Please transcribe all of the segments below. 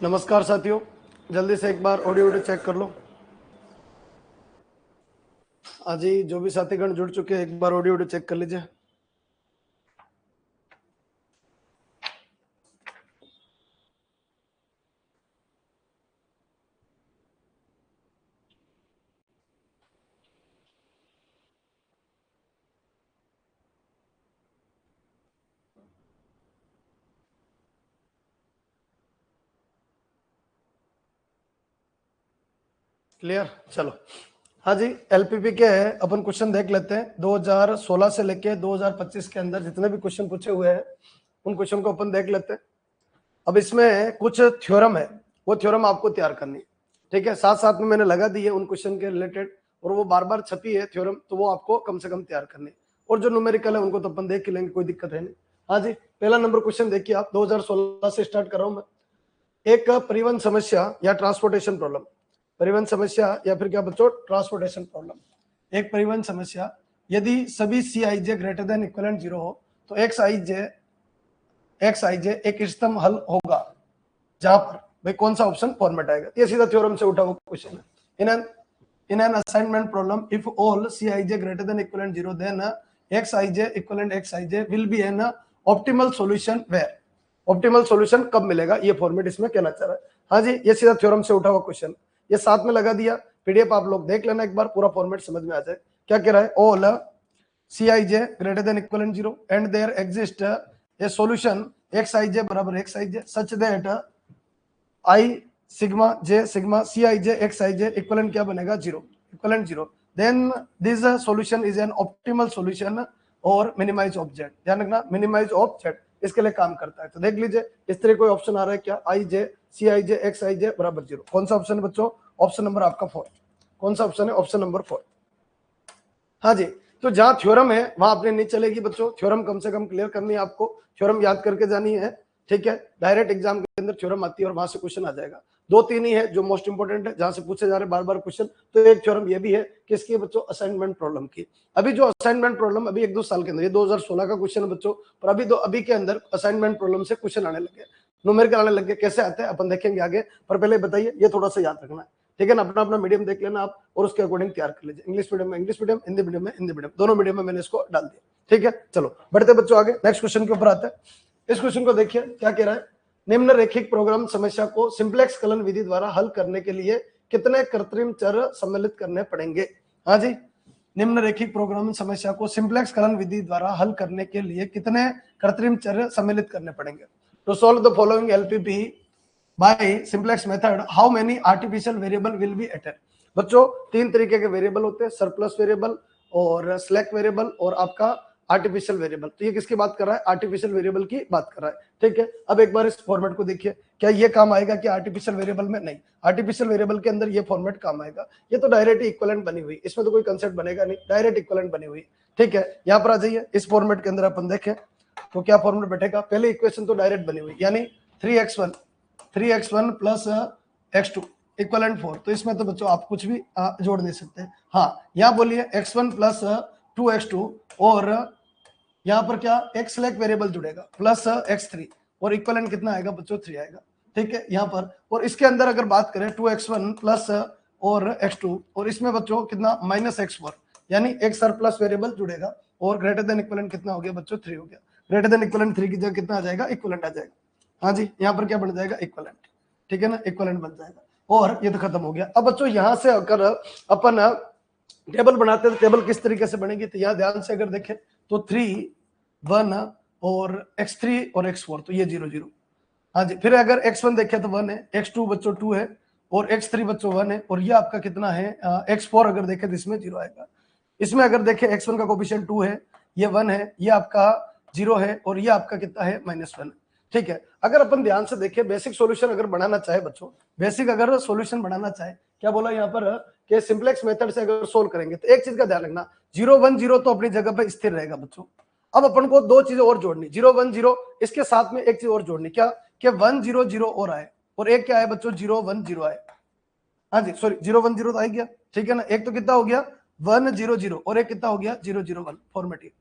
नमस्कार साथियों, जल्दी से एक बार ऑडियो वीडियो चेक कर लो। आज ही जो भी साथीगण जुड़ चुके हैं एक बार ऑडियो वीडियो चेक कर लीजिए। क्लियर? चलो, हाँ जी, एलपीपी के है, अपन क्वेश्चन देख लेते हैं। 2016 से लेके 2025 के अंदर जितने भी क्वेश्चन पूछे हुए हैं उन क्वेश्चन को अपन देख लेते हैं। अब इसमें कुछ थ्योरम है, वो थ्योरम आपको तैयार करनी है, ठीक है। साथ साथ में मैंने लगा दी है उन क्वेश्चन के रिलेटेड, और वो बार बार छपी है थ्योरम, तो वो आपको कम से कम तैयार करनी है। और जो न्यूमेरिकल है उनको तो अपन देख ही लेंगे, कोई दिक्कत है नहीं। हाँ जी, पहला नंबर क्वेश्चन देखिए आप। 2016 से स्टार्ट कर रहा हूं मैं। एक परिवहन समस्या या ट्रांसपोर्टेशन प्रॉब्लम, परिवहन समस्या या फिर क्या बच्चों, ट्रांसपोर्टेशन प्रॉब्लम। एक परिवहन समस्या, यदि सभी सी I J greater than equivalent 0 हो तो एक्स आई जे एक इष्टतम हल होगा, जहां पर भाई कौन सा ऑप्शन फॉर्मेट आएगा। ये सीधा थ्योरम से उठा हुआ क्वेश्चन है। In an assignment problem, if all C I J greater than equivalent 0 then X I J equivalent X I J will be an optimal solution where. Optimal solution कब मिलेगा, ये फॉर्मेट इसमें कहना चाह रहा है। हाँ जी, ये सीधा थ्योरम से उठा हुआ क्वेश्चन, ये साथ में लगा दिया। पीडीएफ आप लोग देख लेना एक बार, पूरा फॉर्मेट समझ में आ जाए। क्या कह रहा है, all C I J greater than equivalent 0 and there exist a solution X I J बराबर X I J such that I sigma C I J X I J equivalent क्या बनेगा, 0, equivalent 0। Then this solution is an optimal solution और minimize of Z. ध्यान रखना, minimise of Z इसके लिए काम करता है। तो देख लीजिए, इस तरह कोई ऑप्शन आ रहा है क्या, आई जे सी I J X I J बराबर 0। कौन सा ऑप्शन है बच्चों, ऑप्शन नंबर आपका 4। कौन सा ऑप्शन है, ऑप्शन नंबर 4। हाँ जी, तो जहां थ्योरम है वहां अपने नहीं चलेगी बच्चों, थ्योरम कम से कम क्लियर करनी है आपको, थ्योरम याद करके जानी है, ठीक है। डायरेक्ट एग्जाम के अंदर थ्योरम आती है और वहां से क्वेश्चन आ जाएगा। 2-3 ही है जो मोस्ट इंपोर्टेंट है, जहां से पूछे जा रहे बार बार क्वेश्चन। तो एक थ्योरम ये भी है किसकी बच्चों, असाइनमेंट प्रॉब्लम की। अभी जो असाइनमेंट प्रॉब्लम अभी 1-2 साल के अंदर, ये 2016 का क्वेश्चन है बच्चों, पर अभी के अंदर असाइनमेंट प्रॉब्लम से क्वेश्चन आने लगे, न्यूमेरिकल आने लगे। कैसे आते हैं अपन देखेंगे आगे, पर पहले बताइए ये थोड़ा सा याद रखना है, ठीक है ना। अपना अपना मीडियम देख लेना आप और उसके अकॉर्डिंग तैयार कर लीजिए। इंग्लिश मीडियम में इंग्लिश मीडियम, हिंदी मीडियम में हिंदी मीडियम, दोनों मीडियम में मैंने इसको डाल दिया, ठीक है। चलो बढ़ते बच्चों आगे, नेक्स्ट क्वेश्चन के ऊपर आते हैं। इस क्वेश्चन को देखिए क्या कह रहा है, निम्न रेखिक प्रोग्राम समस्या को सिंप्लेक्स कलन विधि द्वारा हल करने के लिए कितने कृत्रिम चर सम्मिलित करने पड़ेंगे। हाँ जी, निम्न रेखिक प्रोग्राम समस्या को सिंप्लेक्स कलन विधि द्वारा हल करने के लिए कितने कृत्रिम चर सम्मिलित करने पड़ेंगे। To solve the following LPP by simplex method how many artificial variable will be added. बच्चों 3 तरीके के वेरिएबल होते हैं, सरप्लस वेरिएबल और स्लैक वेरिएबल और आपका आर्टिफिशियल वेरिएबल। तो ये किसकी बात कर रहा है, आर्टिफिशियल वेरिएबल की बात कर रहा है, ठीक है। अब एक बार इस फॉर्मेट को देखिए, क्या ये काम आएगा कि आर्टिफिशियल वेरिएबल में, नहीं, आर्टिफिशियल वेरिएबल के अंदर ये फॉर्मेट काम आएगा। ये तो डायरेक्ट इक्विवेलेंट बनी हुई, इसमें तो कोई कंसेप्ट बनेगा नहीं, डायरेक्ट इक्विवेलेंट बनी हुई, ठीक है। यहाँ पर आ जाइए, इस फॉर्मेट के अंदर अपन देखें तो क्या फॉर्मेट बैठेगा, पहले इक्वेशन तो डायरेक्ट बनी हुई, यानी 3x1 प्लस x2 इक्वलेंट 4। तो इसमें तो बच्चों आप कुछ भी जोड़ नहीं सकते। हाँ, यहाँ बोलिए x1 प्लस 2x2 और यहाँ पर क्या एक स्लैक वेरिएबल जुड़ेगा प्लस x3 और इक्वलेंट कितना आएगा बच्चों, 3 आएगा, ठीक है। यहाँ पर और इसके अंदर अगर बात करें 2x1 प्लस और x2 और इसमें बच्चों कितना माइनस x4, यानी एक सरप्लस वेरिएबल जुड़ेगा और ग्रेटर देन इक्वलेंट कितना हो गया बच्चों, 3 हो गया। ग्रेटर देन इक्वलेंट 3 की जगह कितना आ जाएगा, इक्वलेंट आ जाएगा। हाँ जी, यहाँ पर क्या बन जाएगा, इक्वलेंट, ठीक है ना, इक्वलेंट बन जाएगा और ये तो खत्म हो गया। अब बच्चों यहाँ से अगर अपन टेबल बनाते हैं तो टेबल किस तरीके से बनेगी, तो यहाँ ध्यान से अगर देखें तो 3 1 और x3 और x4, तो ये 0 0। हाँ जी, फिर अगर x1 देखें तो 1 है, x2 बच्चों 2 है और x3 बच्चों 1 है और ये आपका कितना है x4 अगर देखें तो इसमें 0 आएगा। इसमें अगर देखें x1 का कोफिशिएंट 2 है, ये 1 है, ये आपका 0 है और ये आपका कितना है -1, ठीक है। अगर अपन ध्यान से देखें, बेसिक सॉल्यूशन अगर बनाना चाहे बच्चों, बेसिक अगर सॉल्यूशन बनाना चाहे, क्या बोला यहाँ पर कि सिंप्लेक्स मेथड से अगर सोल्व करेंगे तो एक चीज का ध्यान रखना, 0 1 0 तो अपनी जगह पर स्थिर रहेगा बच्चों। अब अपन को 2 चीजें और जोड़नी, 0 1 0 इसके साथ में एक चीज और जोड़नी, क्या कि 1 0 0 और आए और एक क्या है बच्चों, 0 1 0 आए। हाँ जी, सॉरी 0 1 0 तो आ गया, ठीक है ना। एक तो कितना हो गया 1 0 0 और एक कितना हो गया 0 0 1, फॉर्मेट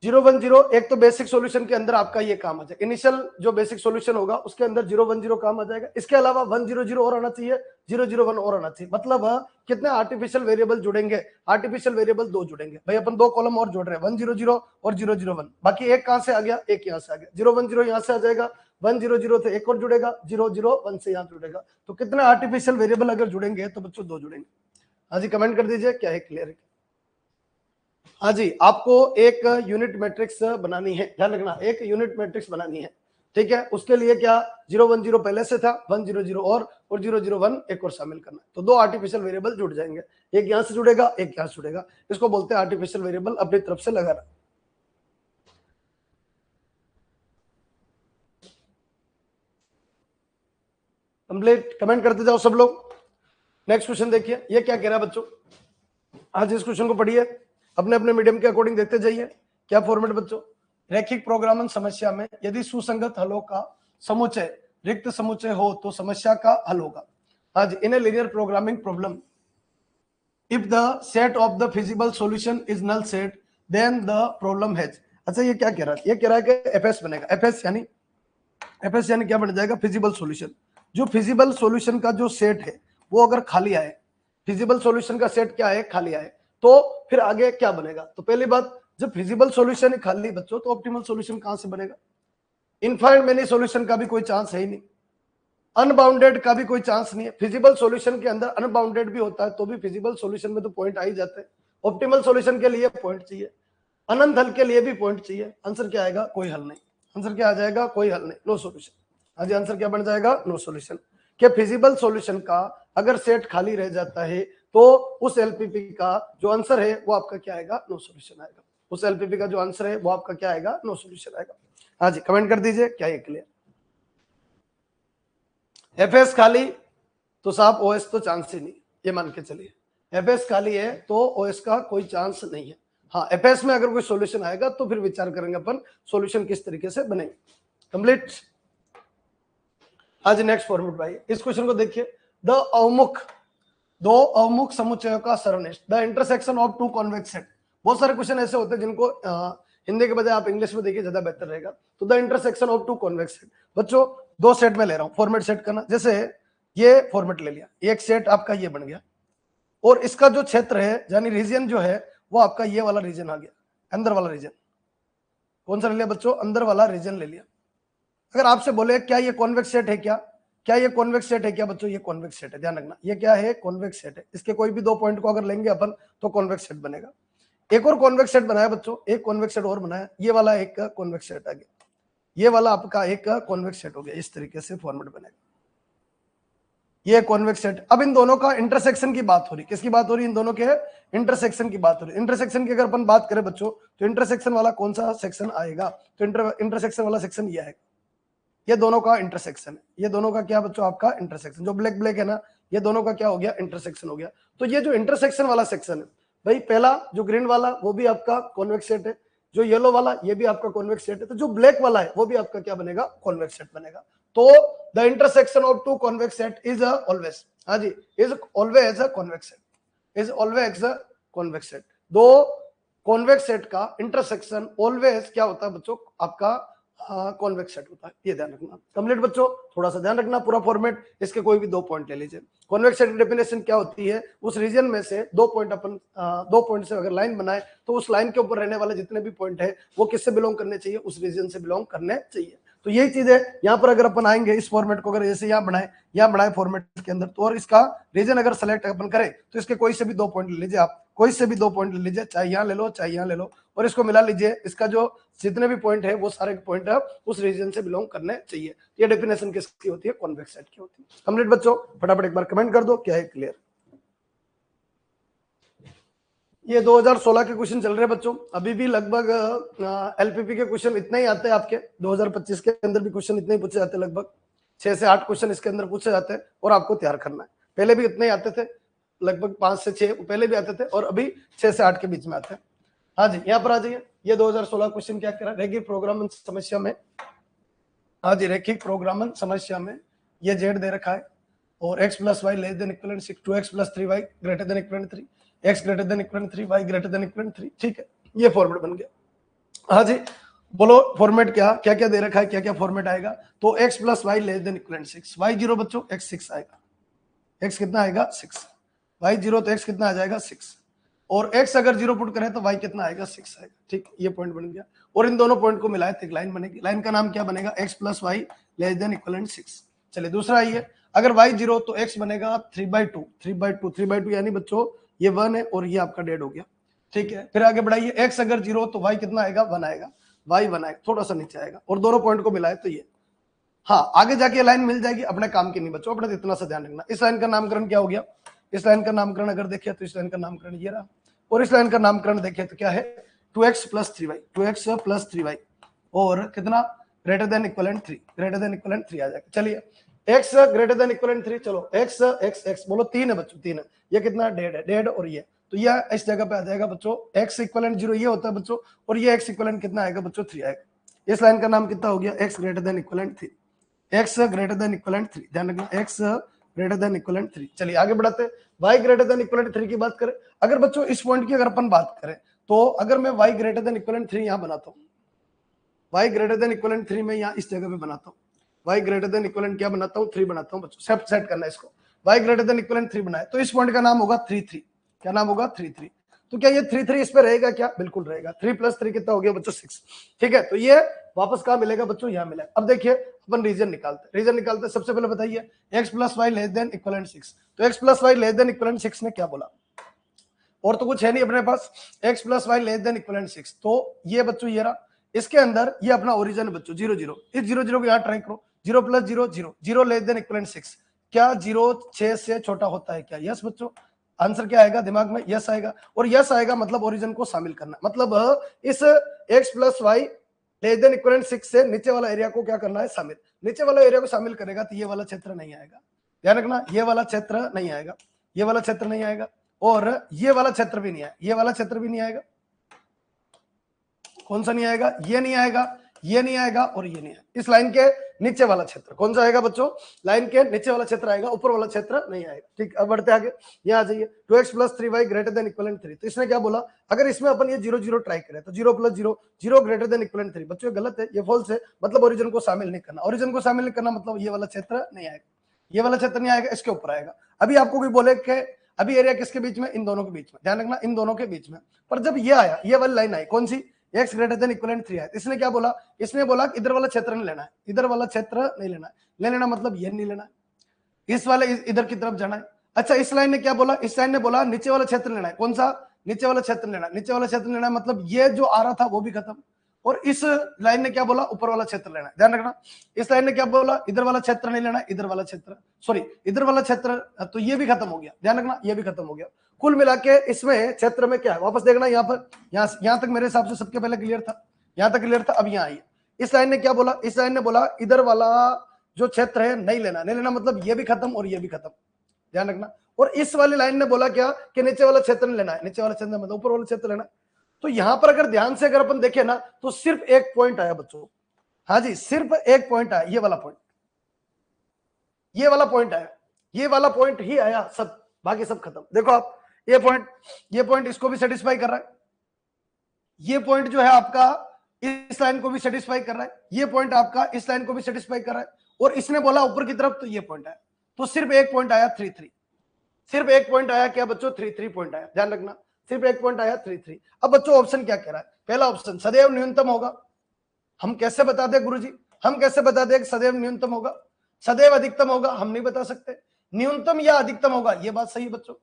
0 010 एक तो बेसिक सॉल्यूशन के अंदर आपका ये काम आ जाएगा, इनिशियल जो बेसिक सॉल्यूशन होगा उसके अंदर 010 काम आ जाएगा। इसके अलावा 100 और आना चाहिए, 001 और आना चाहिए। मतलब कितने आर्टिफिशियल वेरिएबल जुड़ेंगे, आर्टिफिशियल वेरिएबल 2 जुड़ेंगे भाई, अपन 2 कॉलम और जोड़ रहे हैं, 100 और 001। बाकी एक कहां से आ गया, एक यहां से आ गया, 010 यहां से आ जाएगा, 100 से एक और जुड़ेगा, 001 से यहां जुड़ेगा। तो कितने आर्टिफिशियल वेरिएबल अगर जुड़ेंगे तो बच्चों 2 जुड़ेंगे। हाँ जी, कमेंट कर दीजिए क्या है क्लियर है। हाँ जी, आपको एक यूनिट मैट्रिक्स बनानी है, ध्यान रखना, एक यूनिट मैट्रिक्स बनानी है, ठीक है। उसके लिए क्या 010 पहले से था, 100 और 001 एक और शामिल करना है। तो 2 आर्टिफिशियल वेरिएबल जुड़ जाएंगे, एक यहां से जुड़ेगा, एक यहां से जुड़ेगा। इसको बोलते हैं आर्टिफिशियल वेरिएबल अपनी तरफ से लगाना। कंप्लीट, कमेंट करते जाओ सब लोग। नेक्स्ट क्वेश्चन देखिए, ये क्या कह रहा है बच्चों। आज इस क्वेश्चन को पढ़िए, अपने अपने मीडियम के अकॉर्डिंग देखते जाइए। क्या फॉर्मेट बच्चों, रैखिक प्रोग्रामन समस्या में यदि सुसंगत हलों का समुच्चय रिक्त समुच्चय हो तो समस्या का हल होगा। आज in a linear programming problem if the set of the feasible solution is null set then the problem has. अच्छा, ये क्या कह रहा है, ये कह रहा है कि एफएस बनेगा। एफएस यानी क्या बन जाएगा, फिजिबल सॉल्यूशन। जो फिजिबल सॉल्यूशन का जो सेट है वो अगर खाली आए, फिजिबल सॉल्यूशन का सेट क्या है, खाली आए, तो फिर आगे क्या बनेगा। तो पहली बात, जब फिजिबल सॉल्यूशन ही खाली बच्चों तो ऑप्टिमल सॉल्यूशन कहां से बनेगा। इनफाइनाइट मेनी सॉल्यूशन का भी कोई चांस है ही नहीं, अनबाउंडेड का भी कोई चांस नहीं है। फिजिबल सॉल्यूशन के अंदर अनबाउंडेड भी होता है तो भी फिजिबल सॉल्यूशन में तो पॉइंट आ ही जाते हैं। ऑप्टिमल सॉल्यूशन के लिए पॉइंट चाहिए, अनंत हल के लिए भी पॉइंट चाहिए। आंसर क्या आएगा, कोई हल नहीं। आंसर क्या आ जाएगा, कोई हल नहीं, नो सॉल्यूशन। हाँ जी, आंसर क्या बन जाएगा, नो सॉल्यूशन। कि फिजिबल सॉल्यूशन का अगर सेट खाली रह जाता है तो उस एलपीपी का जो आंसर है वो आपका क्या आएगा, नो सॉल्यूशन आएगा। उस एलपीपी का जो आंसर है वो आपका क्या आएगा, नो सॉल्यूशन आएगा। हाँ जी, कमेंट कर दीजिए क्या ये क्लियर। एफएस खाली तो साहब ओएस तो चांस ही नहीं, ये मान के चलिए। एफएस खाली है तो ओएस का कोई चांस नहीं है। हाँ, एफएस में अगर कोई सॉल्यूशन आएगा तो फिर विचार करेंगे अपन सॉल्यूशन किस तरीके से बनेंगे। कंप्लीट। आज नेक्स्ट फॉर्मेट भाई, इस क्वेश्चन को देखिए। द अवमुख, दो अवमुख समुच्चयों का सरनेश, the intersection of two convex set. बहुत सारे क्वेश्चन ऐसे होते हैं जिनको हिंदी के बजाय आप इंग्लिश में देखिए, ज्यादा बेहतर रहेगा। तो the intersection of two convex set, बच्चों 2 सेट में ले रहा हूं, फॉर्मेट सेट करना। जैसे ये फॉर्मेट ले लिया, एक सेट आपका ये बन गया, और इसका जो क्षेत्र है यानी रीजन जो है वो आपका ये वाला रीजन आ गया, अंदर वाला रीजन। कौन सा ले लिया बच्चों, अंदर वाला रीजन ले लिया। अगर आपसे बोले क्या ये कॉन्वेक्स सेट है, क्या ये कॉन्वेक्स सेट है क्या बच्चों, ये कॉन्वेक्स सेट है। ध्यान रखना, ये क्या है, कॉन्वेक्स सेट है। इसके कोई भी 2 पॉइंट को अगर लेंगे अपन तो कॉन्वेक्स सेट बनेगा। एक और कॉन्वेक्स सेट बनाया बच्चों, एक कॉन्वेक्स सेट और बनाया, ये वाला एक कॉन्वेक्स सेट आ गया, ये वाला आपका एक कॉन्वेक्स सेट हो गया। इस तरीके से फॉर्मेट बनेगा, ये कॉन्वेक्स सेट। अब इन दोनों का इंटरसेक्शन की बात हो रही, किसकी बात हो रही, इन दोनों के इंटरसेक्शन की बात हो रही। इंटरसेक्शन की अगर अपन बात करें बच्चों तो इंटरसेक्शन वाला कौन सा सेक्शन आएगा, तो इंटरसेक्शन वाला सेक्शन ये आएगा, ये दोनों का इंटरसेक्शन है। ये दोनों का क्या बच्चों, आपका इंटरसेक्शन। जो ब्लैक ब्लैक है ना, ये दोनों का क्या हो गया, इंटरसेक्शन हो गया। तो ये जो इंटरसेक्शन वाला सेक्शन है भाई, पहला जो ग्रीन वाला वो भी आपका कॉन्वेक्स सेट है, जो येलो वाला ये भी आपका कॉन्वेक्स सेट है, तो जो ब्लैक वाला है वो भी आपका क्या बनेगा, कॉन्वेक्स सेट बनेगा। तो the intersection of two convex set is always, हाँ जी, is always a convex set, is always a convex set. दो कॉन्वेक्स सेट का इंटरसेक्शन ऑलवेज क्या होता है बच्चों, आपका कॉन्वेक्स सेट होता है। ये ध्यान रखना। कंप्लीट बच्चों, थोड़ा सा ध्यान रखना, पूरा फॉर्मेट, इसके कोई भी 2 पॉइंट ले लीजिए। कॉन्वेक्स सेट की डेफिनेशन क्या होती है, उस रीजन में से 2 पॉइंट अपन 2 पॉइंट से अगर लाइन बनाए तो उस लाइन के ऊपर रहने वाले जितने भी पॉइंट है वो किससे बिलोंग करने चाहिए, उस रीजन से बिलोंग करने चाहिए। तो यही चीज है यहाँ पर। अगर अपन आएंगे इस फॉर्मेट को, अगर जैसे यहाँ बढ़ाए फॉर्मेट के अंदर, तो और इसका रीजन अगर सेलेक्ट अपन करें तो इसके कोई से भी 2 पॉइंट ले लीजिए आप, कोई से भी 2 पॉइंट ले लीजिए, चाहे यहाँ ले लो चाहे यहाँ ले लो, और इसको मिला लीजिए। इसका जो जितने भी पॉइंट है वो सारे पॉइंट है उस रीजन से बिलोंग करने चाहिए। ये डेफिनेशन किसकी होती है, कॉन्वेक्स सेट की होती है। कंप्लीट बच्चों, फटाफट एक बार कमेंट कर दो क्या है क्लियर। ये 2016 के क्वेश्चन चल रहे हैं बच्चों, अभी भी लगभग एलपीपी के क्वेश्चन इतने ही आते हैं आपके। 2025 के अंदर भी क्वेश्चन इतने ही पूछे जाते हैं, लगभग 6 से 8 क्वेश्चन इसके अंदर पूछे जाते हैं और आपको तैयार करना है। पहले भी इतने ही आते थे, लगभग 5 से 6 पहले भी आते थे और अभी 6 से 8 के बीच में आते हैं। हाँ जी, यहाँ पर आ जाइए। ये 2016 क्वेश्चन क्या करा, रैखिक प्रोग्रामन समस्या में, हाँ जी, रैखिक प्रोग्रामन समस्या में ये जेड दे रखा है और x plus y less than equal 6, 2x plus 3y greater than equal 3, x greater than equal 3, y greater than equal 3। ठीक है, ये फॉर्मेट बन गया। हाँ जी, बोलो फॉर्मेट क्या क्या क्या दे रखा है, क्या क्या फॉर्मेट आएगा। तो x plus y less than equivalent 6, y 0 बच्चों x 6 आएगा, x कितना आएगा 6, y 0 तो x कितना आ जाएगा 6, और x अगर 0 पुट करें तो y कितना आएगा 6 आएगा। ठीक, ये पॉइंट बन गया, और इन दोनों पॉइंट को मिलाए तो एक लाइन बनेगी, लाइन का नाम क्या बनेगा, x plus y less than equivalent 6। चलिए दूसरा आइए, अगर y 0 तो x बनेगा 3/2, 3/2, 3/2 यानी बच्चों ये 1 है और ये आपका डेड हो गया। ठीक है, फिर आगे बढ़ाइए, x अगर 0 तो y कितना आएगा 1 आएगा, y 1 आएगा, थोड़ा सा नीचे आएगा, और दोनों पॉइंट को मिलाए तो ये। हाँ, आगे जाके लाइन मिल जाएगी, अपने काम की नहीं बच्चों, अपने इतना सा ध्यान रखना। इस लाइन का नामकरण क्या हो गया, इस लाइन का नामकरण अगर देखें तो इस लाइन का नामकरण ये रहा, और इस लाइन का नामकरण देखें तो क्या है 2x plus 3y, 2x plus 3y, और कितना greater than equivalent 3, greater than equivalent 3 आ जाएगा। चलिए x ग्रेटर देन इक्वलेंट 3, चलो x x x बोलो 3 है बच्चों, 3 है, ये कितना डेड है, डेड, और ये तो ये इस जगह पे आ जाएगा बच्चों x इक्वलेंट 0 ये होता है बच्चों, और ये x इक्वलेंट कितना आएगा बच्चों 3 आएगा। इस लाइन का नाम कितना हो गया x greater than equivalent 3, x greater than equivalent 3, ध्यान रखना x ग्रेटर देन इक्वलेंट 3। चलिए आगे बढ़ाते हैं, y ग्रेटर देन इक्वलेंट 3 की बात करें, अगर बच्चों इस पॉइंट की अगर अपन बात करें तो अगर मैं y ग्रेटर देन इक्वलेंट 3 यहां बनाता हूं, y ग्रेटर देन इक्वलेंट 3 में यहां इस जगह पे बनाता हूं, y ग्रेटर देन इक्वलेंट क्या बनाता हूं 3 बनाता हूं बच्चों, सेट करना है इसको, y ग्रेटर देन इक्वलेंट 3 बनाए तो इस पॉइंट का नाम होगा 3 3, क्या नाम होगा 3 3। तो क्या ये 3 3 इस पे रहेगा क्या, बिल्कुल रहेगा, 3 प्लस 3 कितना हो गया बच्चों 6। ठीक है, तो ये वापस कहां मिलेगा बच्चों, यहां मिलेगा। अब देखिए अपन रीजन निकालते, सबसे पहले बताइए x plus y less than equivalent 6, तो x plus y less than equivalent 6 ने क्या बोला, और तो कुछ है नहीं अपने पास, x plus y less than equivalent 6, तो ये बच्चों ये रहा, इसके अंदर ये अपना ओरिजिन है बच्चों 0 0, इस 0 0 को यहां ट्राई करो, 0 प्लस 0 0, 0 लेस देन इक्वलेंट 6, क्या 0 6 से छोटा होता है क्या, यस बच्चों, आंसर क्या आएगा दिमाग में, यस आएगा, और यस आएगा मतलब ओरिजिन को शामिल करना, मतलब इस x plus y less than equivalent 6 से नीचे वाला एरिया को क्या करना है शामिल, नीचे वाला एरिया को शामिल करेगा तो ये वाला क्षेत्र नहीं आएगा, ध्यान रखना, ये वाला क्षेत्र नहीं आएगा, ये वाला क्षेत्र नहीं आएगा, और ये वाला क्षेत्र भी नहीं आएगा, ये वाला क्षेत्र भी नहीं आएगा, कौन सा नहीं आएगा, ये नहीं आएगा, ये नहीं आएगा, और ये नहीं आएगा, इस लाइन के नीचे वाला क्षेत्र कौन सा आएगा बच्चों, लाइन के नीचे वाला क्षेत्र आएगा, ऊपर वाला क्षेत्र नहीं आएगा। ठीक, अब बढ़ते आगे, ये आ जाइए 2x plus 3y greater than equivalent 3, तो इसने क्या बोला, अगर इसमें अपन ये 0 0 ट्राई करें तो 0 प्लस 0 0 ग्रेटर देन इक्वलेंट 3, बच्चों गलत है, ये फॉल्स है, मतलब ओरिजिन को शामिल नहीं करना, ओरिजिन को शामिल नहीं करना मतलब ये वाला क्षेत्र नहीं आएगा, ये वाला क्षेत्र नहीं आएगा, इसके ऊपर आएगा। अभी आपको कोई बोले कि अभी एरिया किसके बीच में, इन दोनों के बीच में, ध्यान रखना इन दोनों के बीच में, पर जब ये आया, ये वाली लाइन आई कौन सी, x ग्रेटर देन इक्वलेंट 3 है, इसने क्या बोला, इसने बोला इधर वाला क्षेत्र नहीं लेना है, इधर वाला क्षेत्र नहीं लेना है, ले लेना मतलब ये नहीं लेना है, इस वाले इधर की तरफ जाना है। अच्छा, इस लाइन ने क्या बोला, इस लाइन ने बोला नीचे वाला क्षेत्र लेना है, कौन सा, नीचे वाला क्षेत्र लेना है, नीचे वाला क्षेत्र लेना है मतलब ये जो आ रहा था वो भी खत्म, और इस लाइन ने क्या बोला, ऊपर वाला क्षेत्र लेना है, ध्यान रखना, इस लाइन ने क्या बोला, इधर वाला क्षेत्र नहीं लेना, इधर वाला क्षेत्र, सॉरी इधर वाला क्षेत्र, तो ये भी खत्म हो गया, ध्यान रखना ये भी खत्म हो गया। कुल मिला के इसमें क्षेत्र में क्या है, वापस देखना यहाँ पर, यहाँ तक मेरे हिसाब से सबके पहले क्लियर था, यहाँ तक क्लियर था, अब यहाँ आइए, इस लाइन ने क्या बोला, इस लाइन ने बोला इधर वाला जो क्षेत्र है नहीं लेना, नहीं लेना मतलब ये भी खत्म और ये भी खत्म, ध्यान रखना, और इस वाली लाइन ने बोला क्या कि नीचे वाला क्षेत्र नहीं लेना है, नीचे वाला क्षेत्र मतलब ऊपर वाला क्षेत्र लेना। तो यहां पर अगर ध्यान से अगर अपन देखें ना तो सिर्फ एक पॉइंट आया बच्चों, हाँ जी सिर्फ एक पॉइंट आया, ये वाला पॉइंट, ये वाला पॉइंट आया, ये वाला पॉइंट ही आया, सब बाकी सब खत्म। देखो आप ये पॉइंट इसको भी सेटिस्फाई कर रहा है, ये पॉइंट जो है आपका इस लाइन को भी सेटिस्फाई कर रहा है, ये पॉइंट आपका इस लाइन को भी सेटिस्फाई कर रहा है, और इसने बोला ऊपर की तरफ तो ये पॉइंट आया, तो सिर्फ एक पॉइंट आया 3 3, सिर्फ एक पॉइंट आया क्या बच्चों 3 3 पॉइंट आया, ध्यान रखना सिर्फ एक पॉइंट आया 3 3। अब बच्चों ऑप्शन क्या कह रहा है, पहला ऑप्शन सदैव न्यूनतम होगा, हम कैसे बता दें गुरुजी, हम कैसे बता दें सदैव न्यूनतम होगा, सदैव अधिकतम होगा हम नहीं बता सकते, न्यूनतम या अधिकतम होगा, ये बात सही है बच्चों।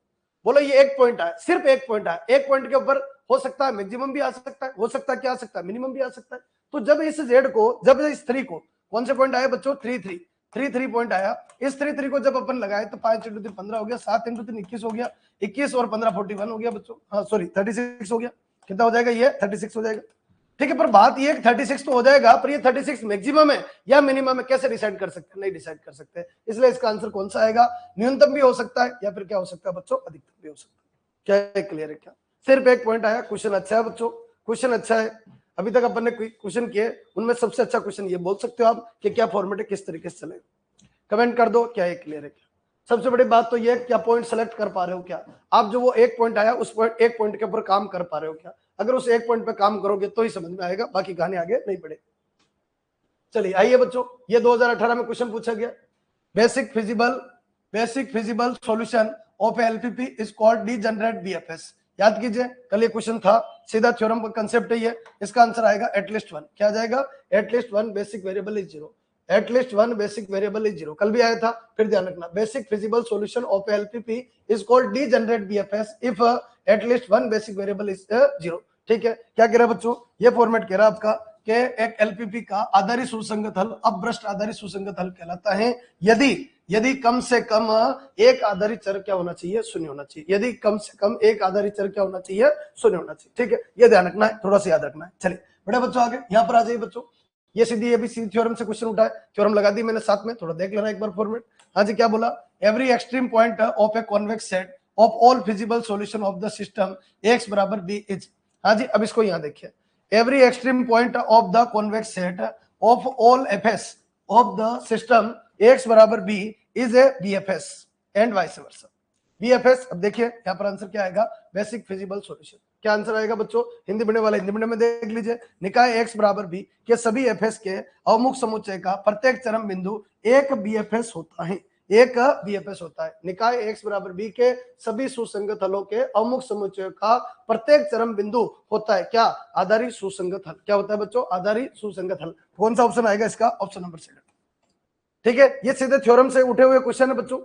बोलो ये एक पॉइंट आया, सिर्फ एक पॉइंट आया, एक पॉइंट के ऊपर हो सकता है मैक्सिमम भी आ सकता है, हो सकता है क्या आ सकता है मिनिमम भी आ सकता है। तो जब इस जेड को, जब इस 3 को, कौन से पॉइंट आए बच्चों 3 3 3 3 पॉइंट आया, इस 3 3 को जब अपन लगाए तो 5 × 3 15 हो गया, 7 × 3 21 हो गया, 21 और 15 41 हो गया बच्चों, हाँ सॉरी 36 हो गया, कितना हो जाएगा ये 36 हो जाएगा। ठीक है, पर बात ये 36 तो हो जाएगा, पर ये 36 मैक्सिमम है या मिनिमम है, कैसे डिसाइड कर सकते हैं, नहीं डिसाइड कर सकते, इसलिए इसका आंसर कौन सा आएगा, न्यूनतम भी हो सकता है या फिर क्या हो सकता है बच्चों अधिकतम भी हो सकता है। क्या क्लियर है क्या, सिर्फ एक पॉइंट आया, क्वेश्चन अच्छा है बच्चों, क्वेश्चन अच्छा है, अभी तक अपन ने क्वेश्चन किए उनमें सबसे अच्छा क्वेश्चन ये बोल सकते हो आप कि क्या फॉर्मेट है, किस तरीके से चलेगा, कमेंट कर दो क्या ये क्लियर है क्या। सबसे बड़ी बात तो ये क्या पॉइंट सेलेक्ट कर पा रहे हो क्या आप, जो वो एक पॉइंट आया उस पॉइंट एक पॉइंट के ऊपर काम कर पा रहे हो क्या, अगर उस एक पॉइंट पे काम करोगे तो ही समझ में आएगा, बाकी कहानी आगे नहीं पड़ेगी। चलिए आइए बच्चों, ये 2018 में क्वेश्चन पूछा गया, basic feasible solution of LPP is called degenerate BFS. याद कीजिए कल ये क्वेश्चन था, सीधा थ्योरम का कंसेप्ट है ये। इसका आंसर आएगा एटलीस्ट वन। क्या जाएगा? At least one basic variable is zero. At least one basic variable is zero, कल भी आया था, फिर ध्यान रखना। Basic feasible solution of LPP is called degenerate BFS if at least one basic variable is zero. ठीक है, क्या कह रहा है बच्चों? ये फॉर्मेट कह रहा है आपका कि एक एलपीपी का आधारित सुसंगत हल अपभ्रष्ट आधारित सुसंगत हल कहलाता है यदि कम से कम एक आधारित चर क्या होना चाहिए? शून्य होना चाहिए। यदि कम से कम एक आधारित चर क्या होना चाहिए? शून्य होना चाहिए। ठीक है, ये ध्यान रखना है, थोड़ा सा याद रखना है। चलिए बड़े बच्चों आगे यहाँ पर आ जाइए बच्चों, ये सीधी एबीसी थ्योरम से क्वेश्चन उठा है, थ्योरम लगा दी मैंने साथ में, थोड़ा देख लेना एक बार फॉर्मेट। हाँ जी, क्या बोला? Every extreme point of a convex set of all feasible solution of the system x बराबर बी इज। हाँ जी, अब इसको यहाँ देखिए, every extreme point of the convex set of all fs of the system x बराबर b is a bfs and vice versa। bfs, अब देखिए यहाँ पर आंसर क्या आएगा? Basic feasible solution. क्या आंसर आएगा बच्चों? हिंदी पढ़ने वाले हिंदी पढ़ने में देख लीजिए, निकाय x बराबर b के सभी fs के अवमुख समुच्चय का प्रत्येक चरम बिंदु एक bfs होता है। एक बीएफएस होता है। निकाय x बराबर b के सभी सुसंगत हलों के अवमुख समुच्चय का प्रत्येक चरम बिंदु होता है क्या? आधारित सुसंगत हल। क्या होता है बच्चों? आधारित सुसंगत हल। कौन सा ऑप्शन आएगा इसका? Option number C. ठीक है, ये सीधे थ्योरम से उठे हुए क्वेश्चन है बच्चों,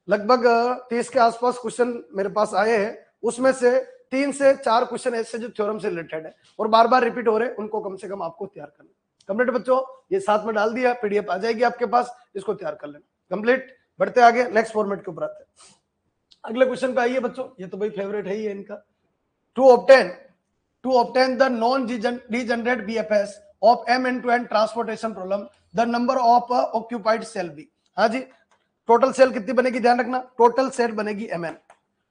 लगभग 30 के आसपास क्वेश्चन मेरे पास आए हैं, उसमें से 3 से 4 क्वेश्चन ऐसे जो थ्योरम से रिलेटेड है और बार बार रिपीट हो रहे, उनको कम से कम आपको तैयार करना। कंप्लीट बच्चों, ये साथ में डाल दिया, पीडीएफ आ जाएगी आपके पास, इसको तैयार कर लेना। कंप्लीट। बढ़ते आगे, नेक्स्ट फॉर्मेट के ऊपर आते हैं। अगले क्वेश्चन पे आइए बच्चों, ये तो भाई फेवरेट है ही है इनका। To obtain the non degenerate BFS of m n to n transportation problem the number of occupied cell be. हाँ जी, टोटल सेल कितनी बनेगी? ध्यान रखना, टोटल सेल बनेगी एम एन।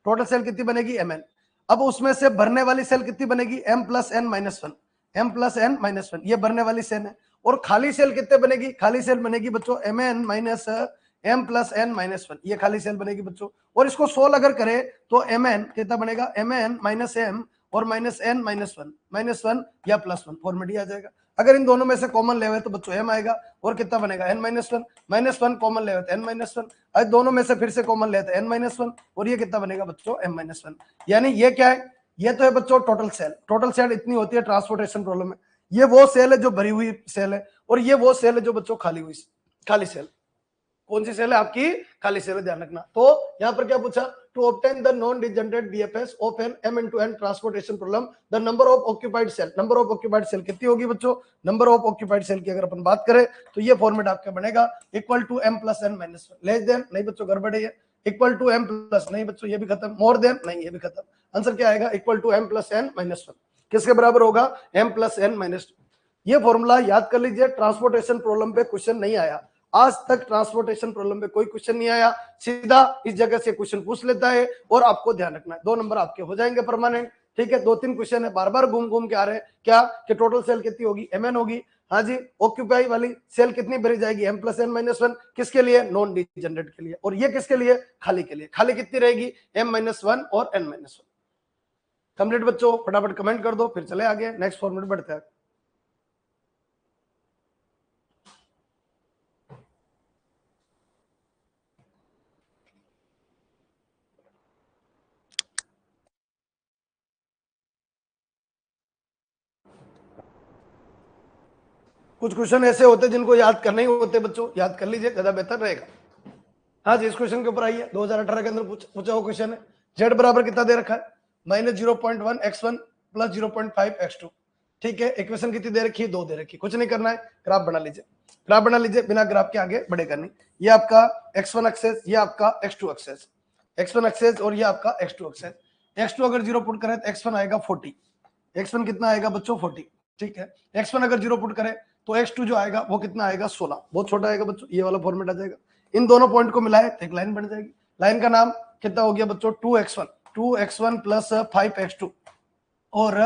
टोटल सेल कितनी बनेगी? M n. अब उसमें से भरने वाली सेल कितनी बनेगी? M plus n minus one. M plus n minus one, ये भरने वाली सेल है। और खाली सेल कितने बनेगी? खाली सेल बनेगी बच्चों m n minus m plus n minus one, ये खाली सेल बनेगी बच्चों। और इसको सोल्व अगर करे तो एम एन कितना बनेगा? एम एन माइनस एम और माइनस एन माइनस वन या प्लस वन, फॉर्मेट आ जाएगा। अगर इन दोनों में से कॉमन ले तो बच्चों एम आएगा, और कितना बनेगा? एन माइनस वन कॉमन ले तो एन माइनस वन, आज दोनों में से फिर से कॉमन ले तो एन माइनस वन, और ये कितना बनेगा बच्चों? M minus one. यानी ये क्या है? ये तो है बच्चों टोटल सेल। टोटल सेल इतनी होती है ट्रांसपोर्टेशन प्रॉब्लम में। ये वो सेल है जो भरी हुई सेल है, और ये वो सेल है जो बच्चों खाली सेल। कौन सी सेल है आपकी? खाली सेल है, ध्यान रखना। तो यहां पर क्या पूछा? To obtain the non degenerate BFS of n m n to n transportation problem the number of occupied cell. Number of occupied cell कितनी होगी बच्चों? नंबर ऑफ ऑक्यूपाइड सेल की अगर अपन बात करें तो ये फॉर्मेट आपका बनेगा equal to m plus n minus one. Less than नहीं बच्चों, गड़बड़ है। इक्वल टू एम प्लस, नहीं बच्चों ये भी खत्म। मोर देन, नहीं ये भी खत्म। आंसर क्या आएगा? Equal to m plus n minus one. किसके बराबर होगा? M plus n minus. ये फॉर्मूला याद कर लीजिए, ट्रांसपोर्टेशन प्रॉब्लम पे क्वेश्चन नहीं आया आज तक। ट्रांसपोर्टेशन प्रॉब्लम पे कोई क्वेश्चन नहीं आया, सीधा इस जगह से क्वेश्चन पूछ लेता है, और आपको ध्यान रखना है 2 नंबर आपके हो जाएंगे परमानेंट। ठीक है, 2-3 क्वेश्चन है, बार बार घूम के आ रहे हैं। क्या कि टोटल सेल कितनी होगी? एम एन होगी। हाँ जी, ऑक्यूपाई वाली सेल कितनी भरी जाएगी? M plus n minus one. किसके लिए? नॉन डिजनरेट के लिए। और ये किसके लिए? खाली के लिए। खाली कितनी रहेगी? एम माइनस वन और एन माइनस वन। कंप्लीट बच्चों, फटाफट कमेंट कर दो, फिर चले आगे, नेक्स्ट फॉर्मेट बढ़ते हैं। कुछ क्वेश्चन ऐसे होते हैं जिनको याद करने ही होते बच्चों, याद कर लीजिए, ज्यादा बेहतर रहेगा। हाँ जी, इस क्वेश्चन के ऊपर आइए, 2018 के अंदर पूछा हुआ क्वेश्चन है। जेड बराबर कितना दे रखा है? -0.1 x1 प्लस 0.5 x2। ठीक है, इक्वेशन कितनी दे रखी है? 2 दे रखी। कुछ नहीं करना है, ग्राफ बना लीजिए, बिना ग्राफ के आगे बढ़ेगा नहीं। ये आपका x1 एक्सेस, ये आपका x2 एक्सेस, x1 एक्सेस और ये आपका x2 एक्सेस। x2 अगर 0 पुट करें तो x1 आएगा 40। x1 कितना आएगा बच्चों? 40। ठीक है, x1 अगर 0 पुट करें तो x2 जो आएगा वो कितना आएगा? 16। बहुत छोटा आएगा बच्चों, ये वाला फॉर्मेट आ जाएगा। इन दोनों पॉइंट को मिलाए तो एक लाइन बन जाएगी। लाइन का नाम कितना हो गया बच्चों? 2x1 प्लस 5x2, और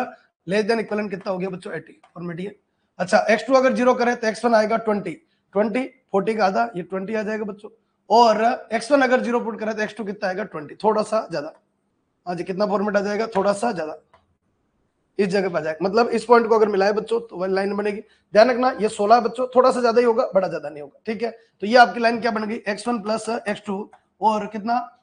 लेस देन इक्विवेलेंट कितना हो गया बच्चों? 80। फॉर्मेट ये। अच्छा, x2 अगर 0 करें तो x1 आएगा 20, 40 का आधा, ये 20 आ जाएगा बच्चों। और x1 अगर 0 पुट करें तो x2 कितना आएगा? 20, थोड़ा सा ज्यादा। हाँ जी, कितना फॉर्मेट आ जाएगा? थोड़ा सा ज्यादा। इस जगह पर जाएगा, मतलब इस पॉइंट को अगर मिलाए बच्चों तो वही लाइन बनेगी। ध्यान रखना ये 16 बच्चों, थोड़ा सा ज्यादा ही होगा, बड़ा ज्यादा नहीं होगा, ठीक है। तो ये आपकी लाइन क्या बन गई, x1 प्लस x2 और कितना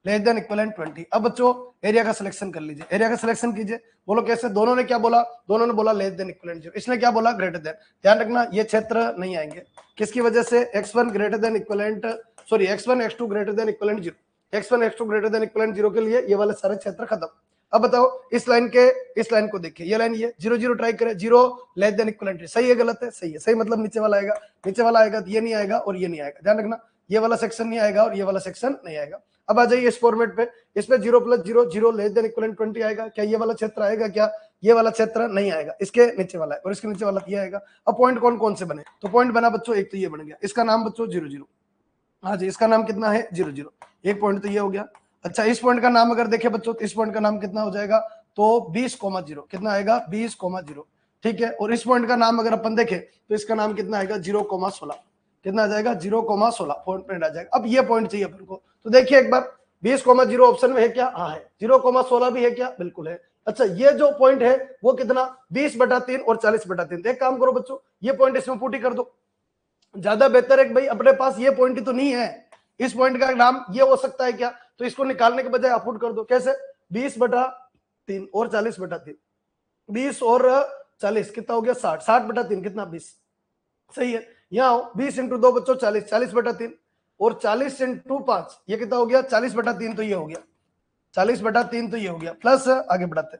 लेस देन इक्वलेंट 20। अब बच्चों एरिया का सिलेक्शन कर लीजिए, एरिया का सिलेक्शन कीजिए। बोलो कैसे, दोनों ने क्या बोला, दोनों ने बोला लेस देन इक्वलेंट 0, इसने क्या बोला ग्रेटर देन। ध्यान रखना ये क्षेत्र नहीं आएंगे, किसकी वजह से, x1 greater than equivalent, sorry x1 x2 greater than equivalent 0, x1 x2 greater than equivalent 0 के लिए ये वाले सारे क्षेत्र खत्म। अब बताओ इस लाइन के, इस लाइन को देखिए, ये लाइन ये 0 0 ट्राई करें, 0 लेस देन इक्वलेंट, सही है गलत है, सही है, सही मतलब नीचे वाला आएगा, नीचे वाला आएगा तो ये नहीं आएगा और ये नहीं आएगा। ध्यान रखना ये वाला सेक्शन नहीं आएगा और ये वाला सेक्शन नहीं आएगा। अब आ जाइए इस फॉर्मेट पे, इसमें 0 प्लस 0 0 लेस देन इक्वलेंट 20 आएगा, क्या ये वाला क्षेत्र आएगा, क्या ये वाला क्षेत्र नहीं आएगा, इसके नीचे वाला है और इसके नीचे वाला ये आएगा। अब पॉइंट कौन कौन से बने, तो पॉइंट बना बच्चों एक तो ये बन गया, इसका नाम बच्चों 0 0, हाँ जी इसका नाम कितना है 0 0, एक पॉइंट तो ये हो गया। अच्छा इस पॉइंट का नाम अगर देखें बच्चों तो इस पॉइंट का नाम कितना हो जाएगा, तो 20,0 कितना आएगा 20,0, ठीक है। और इस पॉइंट का नाम अगर अपन देखें तो इसका नाम कितना आएगा 0,16, कितना आ जाएगा 0,16 पॉइंट आ जाएगा। अब ये पॉइंट चाहिए अपन को, तो देखिए एक बार 20,0 ऑप्शन में है क्या, हाँ है, 0,16 भी है क्या, बिल्कुल है। अच्छा ये जो पॉइंट है वो कितना 20/3 और 40/3, एक काम करो बच्चों ये पॉइंट इसमें पुट ही कर दो, ज्यादा बेहतर है कि भाई अपने पास ये पॉइंट ही तो नहीं है, इस पॉइंट का नाम ये हो सकता है क्या, तो इसको निकालने के बजाय आप पुट कर दो, कैसे 20/3 और 40/3, 20 और 40 कितना हो गया 60, 60/3 कितना 20, सही है। यहाँ 20 × 2 बच्चों 40, 40/3 और 40 × 5 ये कितना हो गया 40/3, तो ये हो गया 40/3, तो ये हो गया, प्लस आगे बढ़ाते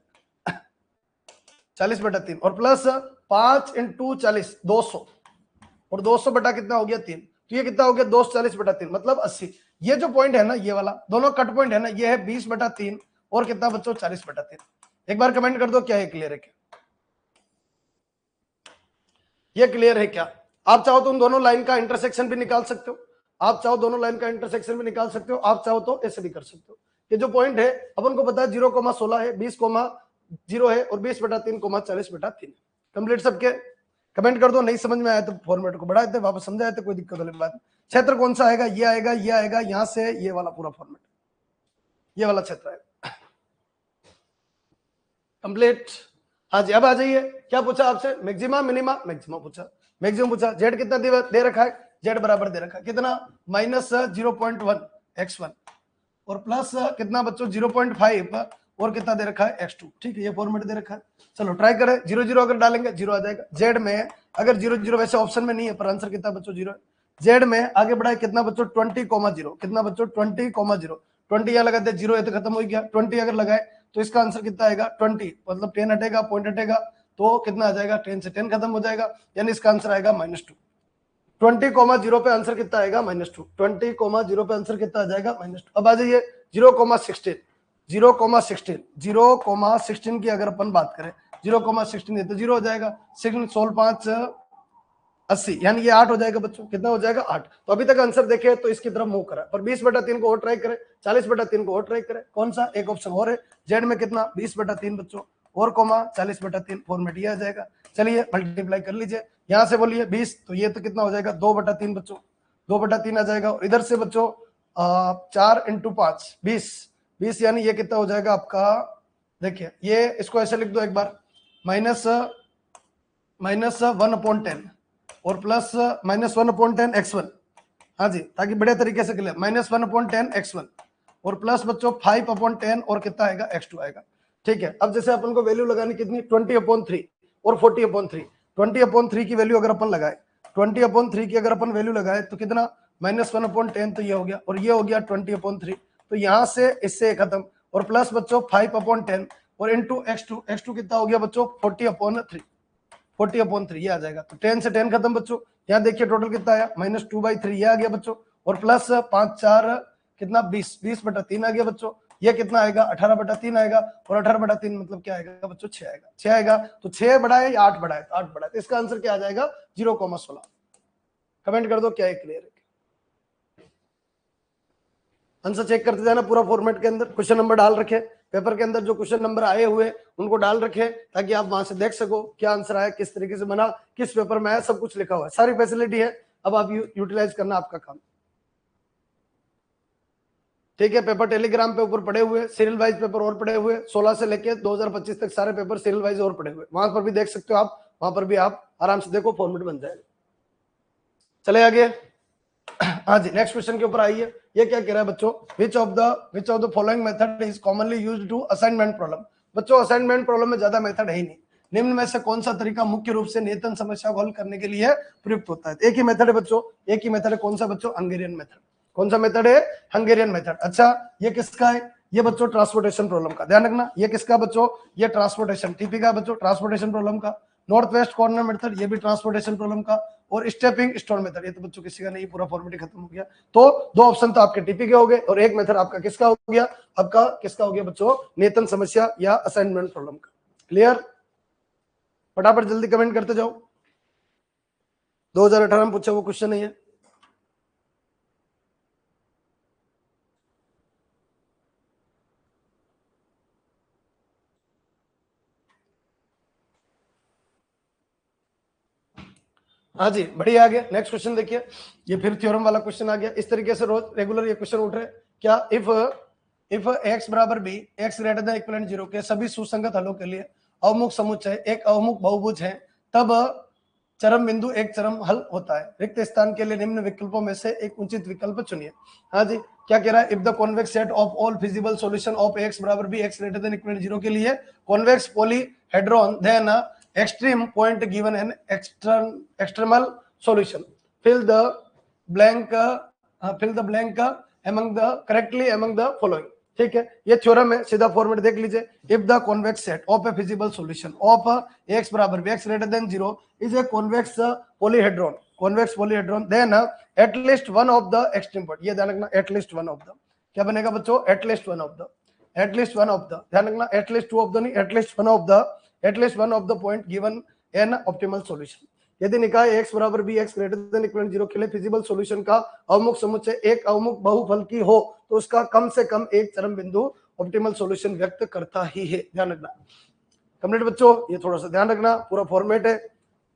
40/3 और प्लस 5 × 40 200 और 200 बटा कितना हो गया 3, तो ये कितना हो गया 240/3 मतलब 80। ये जो पॉइंट है ना ये वाला दोनों कट पॉइंट है ना, ये है 20/3 और कितना बच्चों 40/3। एक बार कमेंट कर दो क्या ये क्लियर है क्या, ये क्लियर है क्या। आप चाहो तो उन दोनों लाइन का इंटरसेक्शन भी निकाल सकते हो, आप चाहो दोनों लाइन का इंटरसेक्शन भी निकाल सकते हो, आप चाहो तो ऐसे भी कर सकते हो। ये जो पॉइंट है अपन को पता है 0,16 है, 20,0 है और 20/3, 40/3। कंप्लीट सबके, कमेंट कर दो, नहीं समझ में आया तो फॉर्मेट को बढ़ा देते वापस समझाए तो कोई दिक्कत वाली बात। क्षेत्र कौन सा आएगा, ये आएगा, ये आएगा, यहां से ये वाला पूरा फॉर्मेट, ये वाला क्षेत्र आएगा कंप्लीट। हाँ जी अब आ जाइए, क्या पूछा आपसे, मैक्सिमा मिनिमा, मैक्सिमम पूछा, मैक्सिमम पूछा। जेड कितना दे रखा है, जेड बराबर दे रखा है कितना -0.1 x1 और प्लस कितना बच्चों 0.5 और कितना दे रखा है x2, ठीक है ये फॉर्मेट दे रखा है। चलो ट्राई करें, 0 0 अगर डालेंगे 0 आ जाएगा। जेड में अगर 0 0 वैसे ऑप्शन में नहीं है पर आंसर कितना बच्चों 0 है। जेड में आगे बढ़ाए कितना बच्चों 20,0, कितना बच्चों 20,0, 20 यहाँ लगाते 0 है तो खत्म हो गया, 20 अगर लगाए तो इसका आंसर कितना आएगा 20, मतलब 10 हटेगा, पॉइंट हटेगा तो कितना आ जाएगा 10 से 10 खत्म हो जाएगा, यानी इसका आंसर आएगा -2। 20,0 पे आंसर कितना आएगा -2, 20,0 पे आंसर कितना आ जाएगा -2। अब आ जाइए 0,16, 0,16 की अगर अपन बात करें 0,16 है तो 0 हो जाएगा, 6 16 5 80, यानी ये 8 हो जाएगा बच्चों, कितना हो जाएगा 8। तो अभी तक आंसर देखे तो इसकी तरफ मूव करा, पर 20/3 को और ट्राई करें, 40/3 को और ट्राई करें, कौन सा एक ऑप्शन और है जेड में कितना 20/3 बच्चों और 40/3 फॉर्मेट ये आ जाएगा। चलिए मल्टीप्लाई कर लीजिए, यहाँ से बोलिए 20 तो ये तो कितना हो जाएगा 2/3 बच्चों, 2/3 आ जाएगा। और इधर से बच्चों 4 × 5 20 यानी ये कितना हो जाएगा आपका, देखिए ये इसको ऐसे लिख दो एक बार, -1/10 और प्लस -1/10 x1, हाँ जी ताकि बड़े तरीके से क्लियर, -1/10 x1 और प्लस बच्चों 5/10 और कितना आएगा x2 आएगा, ठीक है। अब जैसे अपन को वैल्यू लगानी कितनी 20/3 और 40/3, 20/3 की वैल्यू अगर अपन लगाए, 20/3 की अगर अपन वैल्यू लगाए तो कितना -1/10, तो ये हो गया और ये हो गया 20/3, तो यहाँ से इससे खत्म और प्लस बच्चों 5/10 और इंटू x2, x2 कितना हो गया बच्चों 40/3, 40/3 ये आ जाएगा, तो 10 से 10 खत्म बच्चों। यहाँ देखिए टोटल कितना आया -2/3 ये आ गया बच्चों और प्लस 5 4 कितना 20, 20/3 आ गया बच्चों, ये कितना आएगा 18/3 आएगा और 18/3 मतलब क्या आएगा बच्चों 6 आएगा, 6 आएगा। तो 6 बढ़ाए या 8 बढ़ाए, तो 8 बढ़ाए, तो इसका आंसर क्या आ जाएगा 0,16। कमेंट कर दो क्या है क्लियर है, आंसर चेक करते जाना पूरा फॉर्मेट के अंदर, क्वेश्चन नंबर डाल रखे पेपर के अंदर, जो क्वेश्चन नंबर आए हुए उनको डाल रखे ताकि आप वहां से देख सको क्या आंसर आया, किस तरीके से बना, किस पेपर में आया, सब कुछ लिखा हुआ है, सारी फैसिलिटी है। अब आप यूटिलाइज करना आपका काम। ठीक है। पेपर टेलीग्राम पे ऊपर पड़े हुए, सीरियल वाइज पेपर और पड़े हुए, 16 से लेके 2025 तक सारे पेपर सीरियल वाइज और पड़े हुए, वहां पर भी देख सकते हो आप, वहां पर भी आप आराम से देखो, फॉर्मेट बन जाएगा। चले आगे। हाँ जी, नेक्स्ट क्वेश्चन के ऊपर आइए। ये क्या कह रहा है बच्चों, which of the following method is commonly used to assignment problem. बच्चों असाइनमेंट प्रॉब्लम में ज्यादा मेथड है ही नहीं। निम्न में से कौन सा तरीका मुख्य रूप से नियतन समस्या को हल करने के लिए प्रयुक्त होता है। एक ही मेथड है बच्चों, एक ही मेथड है। कौन सा बच्चों, हंगेरियन मेथड। कौन सा मेथड है, हंगेरियन मेथड। अच्छा ये किसका है, ये बच्चों ट्रांसपोर्टेशन प्रॉब्लम का, ध्यान रखना। ये किसका बच्चों, ये ट्रांसपोर्टेशन, टीपी का बच्चों, ट्रांसपोर्टेशन प्रॉब्लम का। नॉर्थ वेस्ट कॉर्नर मेथड, ये भी ट्रांसपोर्टेशन प्रॉब्लम का। और स्टेपिंग स्टोन मेथड, ये तो बच्चों किसी का नहीं, पूरा फॉर्मेट खत्म हो गया। तो दो ऑप्शन तो आपके टीपी के हो गए, और एक मेथड आपका किसका हो गया, आपका किसका हो गया बच्चों, नियतन समस्या या असाइनमेंट प्रॉब्लम का। क्लियर, फटाफट जल्दी कमेंट करते जाओ। 2018 में पूछा वो क्वेश्चन नहीं है। हाँ जी, बढ़िया। आ गया नेक्स्ट क्वेश्चन देखिए, ये फिर थ्योरम वाला क्वेश्चन आ गया। इस तरीके से रोज रेगुलर ये क्वेश्चन उठ रहे हैं क्या, इफ x बराबर b, x greater than equivalent 0 के सभी सुसंगत हलों के लिए अवमुख समुच्चय एक अवमुख बहुभुज है, तब चरम बिंदु एक चरम हल होता है। रिक्त स्थान के लिए निम्न विकल्पों में से एक उचित विकल्प चुनिए। हाँ जी, क्या कह रहा है, if the convex set of all feasible solution of x बराबर b, x greater than equivalent 0 के लिए convex polyhedron then extreme point given an external solution, fill the blank among the correctly among the following। ठीक है, ये theorem है, सीधा format देख लीजिए। If the convex set of a feasible solution of x बराबर b, x greater than 0 is a convex polyhedron then at least one of the extreme point, ये ध्यान रखना, एटलीस्ट वन ऑफ द, क्या बनेगा बच्चों, एटलीस्ट वन ऑफ द, ध्यान रखना, at least two of the नहीं, at least one of the point given an optimal solution. यदि निकाय x बराबर b, x greater than equivalent 0 के लिए फिजिबल सॉल्यूशन का अवमुख समुच्चय एक अवमुख बहुफल की हो, तो उसका कम से कम एक चरम बिंदु ऑप्टिमल सॉल्यूशन व्यक्त करता ही है। ध्यान रखना, कंप्लीट बच्चों, ये थोड़ा सा ध्यान रखना, पूरा फॉर्मेट है,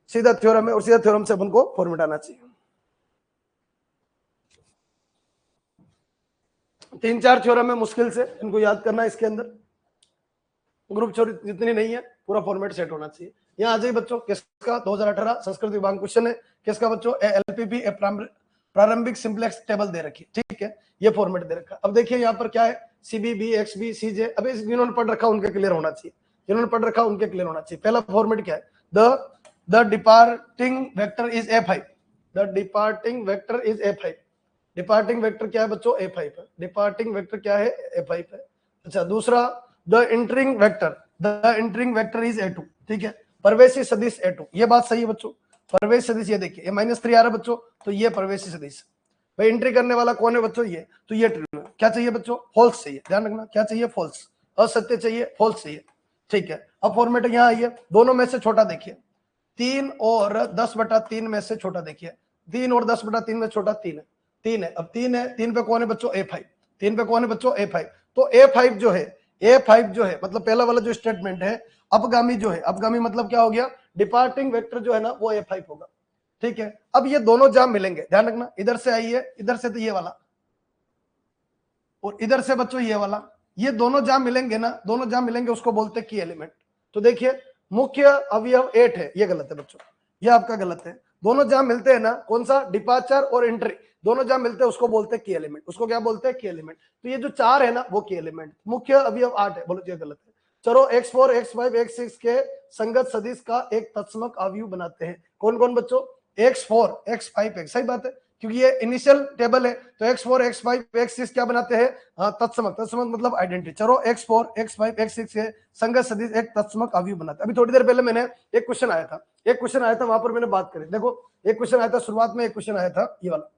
सीधा थ्योरम है, और सीधा थ्योरम से अपन को फॉर्मेट आना चाहिए। 3-4 थ्योरम है, मुश्किल से इनको याद करना। इसके अंदर ग्रुप थ्योरी जितनी नहीं है, पूरा फॉर्मेट सेट होना चाहिए। यहाँ आ जाइए बच्चों, किसका 2018 संस्कृत विभाग क्वेश्चन है, किसका बच्चों, एलपीपी प्रारंभिक सिंप्लेक्स टेबल दे रखी, ठीक है, ये फॉर्मेट दे रखा। अब देखिए यहाँ पर क्या है, सीबीबी, एक्सबी, सीजे। अब जिन्होंने पढ़ रखा उनके क्लियर होना चाहिए, जिन्होंने पढ़ रखा उनके क्लियर होना चाहिए। पहला फॉर्मेट क्या है, the departing vector is A5, the departing vector is A5। Departing vector क्या है बच्चों, A5 है। डिपार्टिंग वेक्टर क्या है, A5 है। अच्छा, दूसरा the entering vector is A2, ठीक है, प्रवेशी सदिश A2, ये बात सही है बच्चों। प्रवेश सदिश ये देखिए, ये -3 आ रहा है बच्चों, तो ये प्रवेशी सदिश। भाई एंट्री करने वाला कौन है बच्चों, ये, तो ये ट्रू है। क्या चाहिए बच्चों, फॉल्स चाहिए, ध्यान रखना, क्या चाहिए, फॉल्स, असत्य चाहिए, फॉल्स चाहिए, ठीक है। अब फॉर्मेट यहाँ आइए, दोनों में से छोटा देखिए, 3 और 10/3 में से छोटा देखिए, 3 और 10/3 में छोटा 3 है, 3 है। अब 3 है, 3 पे कौन है बच्चों, A5, 3 पे कौन है बच्चों, A5। तो A5 जो है मतलब पहला वाला जो स्टेटमेंट है, अपगामी जो है, अपगामी मतलब क्या हो गया, डिपार्टिंग वेक्टर जो है ना वो A5 होगा, ठीक है। अब ये दोनों जहां मिलेंगे, ध्यान रखना, इधर से आइए, इधर से तो ये वाला, और इधर से बच्चों ये वाला, ये दोनों जहां मिलेंगे ना, दोनों जहां मिलेंगे उसको बोलते हैं की एलिमेंट। तो देखिए, मुख्य अवयव 8 है, ये गलत है बच्चों, ये आपका गलत है। दोनों जहां मिलते हैं ना, कौन सा, डिपार्चर और एंट्री, दोनों जहां मिलते हैं उसको बोलते हैं की एलिमेंट, उसको क्या बोलते हैं, की एलिमेंट। तो ये जो 4 है ना वो की एलिमेंट, मुख्य अवयव 8 है, बोलो ये गलत है। चलो x4, x5, x6 के संगत सदिश का एक तत्समक अवयव बनाते हैं। कौन कौन बच्चों, x4, x5, सही बात है, क्योंकि ये इनिशियल टेबल है, तो x4, x5, x6 क्या बनाते हैं, तत्समक, तत्समक मतलब आइडेंटिटी। चलो x4, x5, x6 के संगत सदिश एक तत्समक अवयव बनाते हैं। अभी थोड़ी देर पहले मैंने एक क्वेश्चन आया था, वहां पर मैंने बात करी, देखो एक क्वेश्चन आया था शुरुआत में, एक क्वेश्चन आया था ये वाला,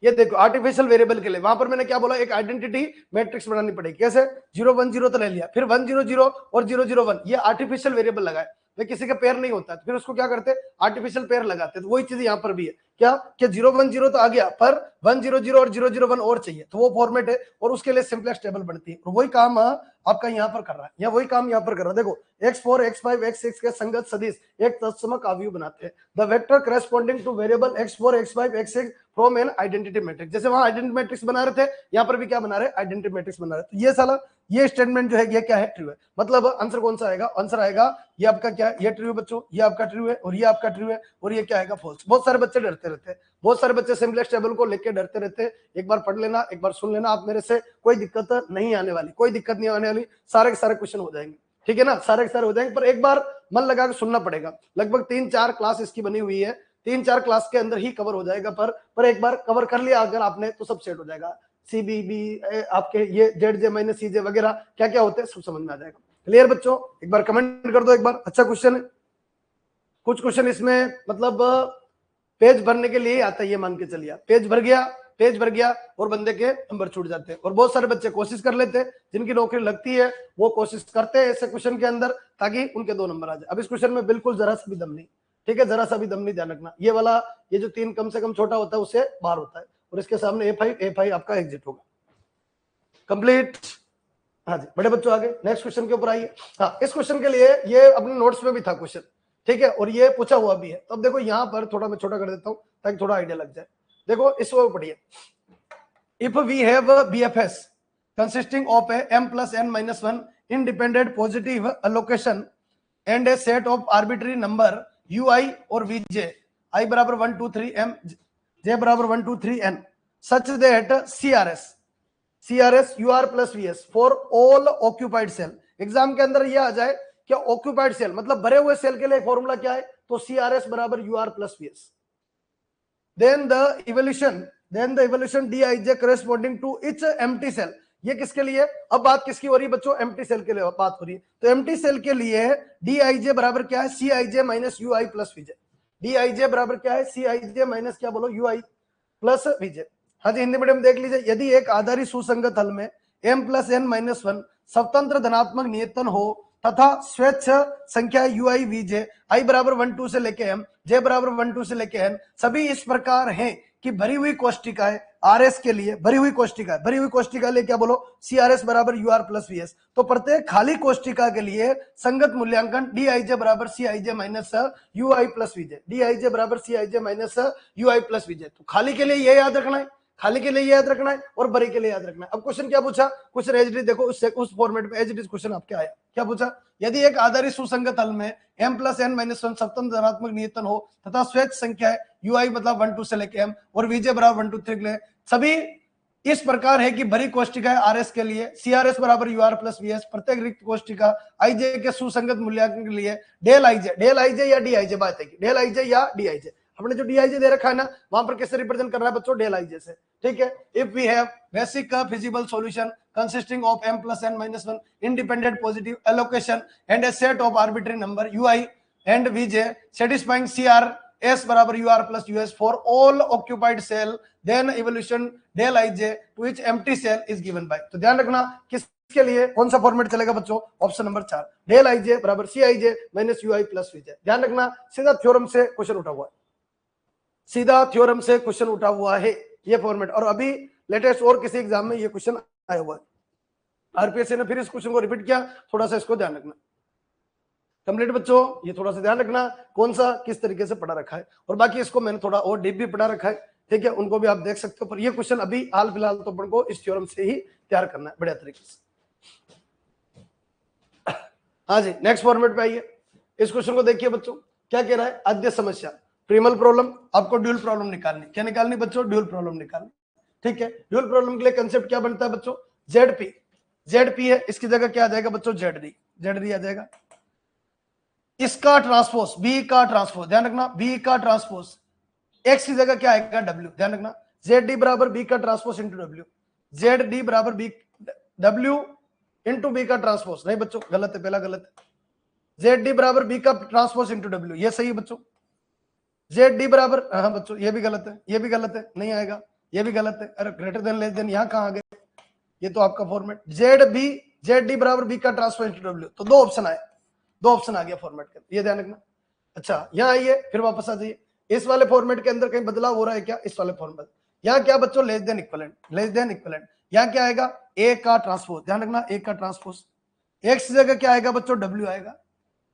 ये देखो आर्टिफिशियल वेरिएबल के लिए, वहां पर मैंने क्या बोला, एक आइडेंटिटी मैट्रिक्स बनानी पड़ेगी। कैसे, 0 1 0 तो ले लिया, फिर 1 0 0 और 0 0 1, ये आर्टिफिशियल वेरिएबल लगाए। वे किसी का पेयर नहीं होता है, तो फिर उसको क्या करते, आर्टिफिशियल पेयर लगाते। तो वही चीज यहाँ पर भी है, क्या कि 010 तो आ गया, पर 100 और 001 और चाहिए, तो वो फॉर्मेट है और उसके लिए सिंपलेक्स टेबल बनती है। और वही काम आपका यहाँ पर कर रहा है, या वही काम यहाँ पर कर रहा है। देखो x4 x5 x6 के संगत सदिश एक तत्समक अवयव बनाते हैं। The vector corresponding two variable x4 x5 x6 from an identity matrix. जैसे वहां आइडेंटिटी मैट्रिक्स बना रहे थे, यहाँ पर भी क्या बना रहे, आइडेंटिटी मैट्रिक्स बना रहे। तो ये साला ये स्टेटमेंट जो है ये क्या है, ट्रू है। मतलब आंसर कौन सा आएगा, आंसर आएगा ये आपका क्या है, ये ट्रू है बच्चों, ये आपका ट्रू है और ये आपका ट्रू है और ये क्या आएगा, फॉल्स। बहुत सारे बच्चे डरते रहते हैं, बहुत सारे बच्चे सिंपलेक्स टेबल को लेकर डरते रहते हैं। एक बार पढ़ लेना, एक बार सुन लेना आप मेरे से, कोई दिक्कत नहीं आने वाली, कोई दिक्कत नहीं आने वाली, सारे के सारे क्वेश्चन हो जाएंगे, ठीक है ना, सारे के सारे हो जाएंगे। पर एक बार मन लगा के सुनना पड़ेगा। लगभग 3-4 क्लास इसकी बनी हुई है, 3-4 क्लास के अंदर ही कवर हो जाएगा। पर एक बार कवर कर लिया अगर आपने तो सब सेट हो जाएगा। सीबीबी आपके ये जेड माइनस सीजे वगैरह क्या क्या होते हैं सब समझ में आ जाएगा। क्लियर बच्चों, एक बार कमेंट कर दो एक बार। अच्छा क्वेश्चन है, कुछ क्वेश्चन इसमें मतलब पेज भरने के लिए आता है, ये मान के चलिए पेज भर गया और बंदे के नंबर छूट जाते हैं। और बहुत सारे बच्चे कोशिश कर लेते हैं, जिनकी नौकरी लगती है वो कोशिश करते हैं ऐसे क्वेश्चन के अंदर ताकि उनके 2 नंबर आ जाए। अब इस क्वेश्चन में बिल्कुल जरा सा भी दम नहीं, ठीक है, जरा सा भी दम नहीं, ध्यान रखना। ये वाला ये जो 3 कम से कम छोटा होता है उससे बाहर होता है और इसके सामने A5 आपका एग्जिट होगा। कंप्लीट। हाँ जी बड़े बच्चों आगे नेक्स्ट क्वेश्चन के ऊपर आइए। हाँ इस क्वेश्चन के लिए ये अपने नोट्स में भी था क्वेश्चन, ठीक है, और ये पूछा हुआ भी है। तो अब देखो यहाँ पर थोड़ा मैं छोटा कर देता हूँ ताकि थोड़ा आइडिया लग जाए। देखो इसको पढ़िए। If we have BFS consisting of a m plus n minus 1 independent positive allocation and a set of arbitrary number ui or vj I बराबर 1 2 3 m j बराबर 1 2 3 n such that CRS UR plus VS for all occupied cell। Exam के अंदर ये आ जाए क्या, occupied cell मतलब भरे हुए सेल के लिए फॉर्मूला क्या है, तो CRS बराबर UR plus VS। then the evolution Dij corresponding to each empty cell। ये किसके लिए, अब बात किसकी हो रही है बच्चों, एम्प्टी सेल के लिए बात हो रही है। तो एम्प्टी सेल के लिए Dij बराबर क्या है, Cij minus UI plus Vj। Dij बराबर क्या है, Cij माइनस क्या बोलो UI प्लस Vj। हाँ जी हिंदी मीडियम देख लीजिए। यदि एक आधारी सुसंगत हल में m प्लस n माइनस 1 स्वतंत्र धनात्मक नियतन हो तथा स्वच्छ संख्या UI Vj I बराबर 1 2 से लेके m j बराबर 1 2 से लेके n सभी इस प्रकार हैं कि भरी हुई कोष्टिकाएं RS के लिए, भरी हुई कोष्टिका लिए क्या बोलो, CRS बराबर UR प्लस VS। तो प्रत्येक खाली कोष्टिका के लिए संगत मूल्यांकन Dij बराबर Cij minus UI plus VJ, Dij बराबर Cij minus UI plus VJ। तो खाली के लिए ये याद रखना है, खाली के लिए याद रखना है और बड़ी के लिए याद रखना है। अब क्वेश्चन क्या पूछा, क्वेश्चन एज इट इज, देखो उस फॉर्मेट में एज इट इज क्वेश्चन आपके आया। क्या पूछा, यदि एक आधारी सुसंगत हल में m प्लस n माइनस 1 स्वतंत्र धनात्मक नियतन हो तथा स्वच्छ संख्या है UI मतलब 1 2 से लेके m और Vj बराबर 1 2 3 के लिए सभी इस प्रकार है कि भरी कोष्टिका RS के लिए CRS बराबर UR प्लस VS, प्रत्येक रिक्त कोष्टिका IJ के सुसंगत मूल्यांकन के लिए डेल IJ या DIJ बात है कि डेल IJ या DIJ। हमने जो Dij दे रखा है ना वहां पर किससे रिप्रेजेंट कर रहा है बच्चों, डेल IJ से, ठीक है। If we have basic feasible solution consisting of m plus n minus 1 independent positive allocation and a set of arbitrary number ui and vj satisfying CRS बराबर UR plus US for all occupied cell, then evolution del ij to each empty cell is given by। तो ध्यान रखना किसके लिए कौन सा format चलेगा बच्चों, ऑप्शन नंबर 4 डेल ij बराबर Cij minus UI plus vj। ध्यान रखना सीधा थ्योरम से क्वेश्चन उठा हुआ है, सीधा थ्योरम से क्वेश्चन उठा हुआ है ये फॉर्मेट। और अभी लेटेस्ट और किसी एग्जाम में ये क्वेश्चन आया हुआ है, आरपीएससी ने फिर इस क्वेश्चन को रिपीट किया, थोड़ा सा इसको ध्यान रखना। कंप्लीट बच्चों, ये थोड़ा सा ध्यान रखना कौन सा किस तरीके से पढ़ा रखा है, और बाकी इसको मैंने थोड़ा और डीप भी पढ़ा रखा है, ठीक है, उनको भी आप देख सकते हो। पर ये क्वेश्चन अभी हाल फिलहाल तो अपन को इस थ्योरम से ही तैयार करना है बढ़िया तरीके से। हाँ जी नेक्स्ट फॉर्मेट पे आइए। इस क्वेश्चन को देखिए बच्चों, क्या कह रहा है, आद्य समस्या प्रिमल प्रॉब्लम, आपको ड्यूल प्रॉब्लम निकालनी। क्या निकालनी बच्चों, ड्यूल प्रॉब्लम निकालनी, ठीक है। ड्यूल प्रॉब्लम के लिए कंसेप्ट क्या बनता है बच्चों, जेडपी है, इसकी जगह क्या आ जाएगा बच्चों, जेड आ जाएगा। इसका ट्रांसपोज बी का ट्रांसपोज, ध्यान रखना बी का ट्रांसपोज एक्स की जगह क्या आएगा, डब्ल्यू। ध्यान रखना जेड डी बराबर बी का transpose into W, Z D बराबर बी डब्ल्यू इंटू बी का ट्रांसपोज। नहीं बच्चों गलत है, पहला गलत है। जेड डी बराबर बी का ट्रांसपोज इंटू डब्ल्यू, ये सही है बच्चों। जेड डी बराबर, हाँ बच्चों ये भी गलत है, ये भी गलत है, नहीं आएगा, ये भी गलत है। अरे ग्रेटर देन लेस देन यहाँ कहाँ आ गए, ये तो आपका फॉर्मेट जेड डी बराबर बी का ट्रांसपोज इंटू डब्ल्यू। तो दो ऑप्शन आए, दो ऑप्शन आ गया फॉर्मेट के, ये ध्यान रखना। अच्छा यहाँ आइए, फिर वापस आ जाइए, इस वाले फॉर्मेट के अंदर कहीं बदलाव हो रहा है क्या? इस वाले फॉर्मेट यहाँ क्या बच्चों, less than equivalent, less than equivalent, यहाँ क्या आएगा? ए का ट्रांसपोज, ध्यान रखना ए का ट्रांसपोज, एक्स की जगह क्या आएगा बच्चों? डब्ल्यू आएगा,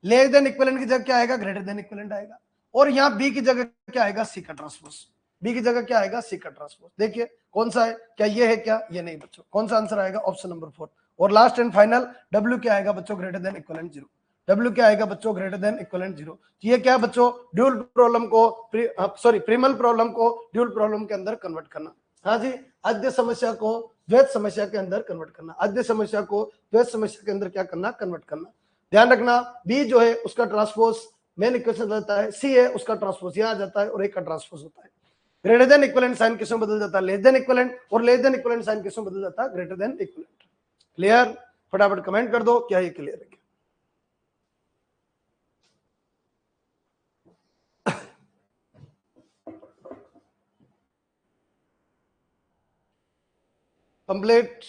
लेस देन इक्विवेलेंट की जगह क्या आएगा? ग्रेटर देन इक्विवेलेंट आएगा, और यहाँ बी की जगह क्या आएगा? सी का ट्रांसपोज, बी की जगह क्या आएगा? सी का ट्रांसपोज। देखिए कौन सा है, क्या ये है क्या? ये नहीं बच्चों, कौन सा आंसर आएगा? Option number 4। और लास्ट एंड फाइनल डब्ल्यू क्या आएगा बच्चों? ग्रेटर देन इक्विवेलेंट 0, डब्ल्यू क्या आएगा बच्चों? Greater than equivalent 0। ये क्या है बच्चों? ड्यूल प्रॉब्लम को प्रिमल प्रॉब्लम को ड्यूल प्रॉब्लम के अंदर कन्वर्ट करना। हाँ जी, अद्य समस्या को द्वैत समस्या के अंदर कन्वर्ट करना, अद्य समस्या को द्वैत समस्या के अंदर क्या करना? कन्वर्ट करना। ध्यान रखना, बी जो है उसका ट्रांसपोज मेन इक्वेशन रहता है, सी है उसका ट्रांसपोज यहाँ आ जाता है, और ए का ट्रांसपोज होता है। ग्रेटर देन इक्विवेलेंट साइन किसमें बदल जाता है? लेस देन इक्विवेलेंट, और लेस देन इक्विवेलेंट साइन किसमें बदल जाता है? Greater than equivalent. क्लियर? फटाफट कमेंट कर दो क्या ये क्लियर है? कंप्लीट।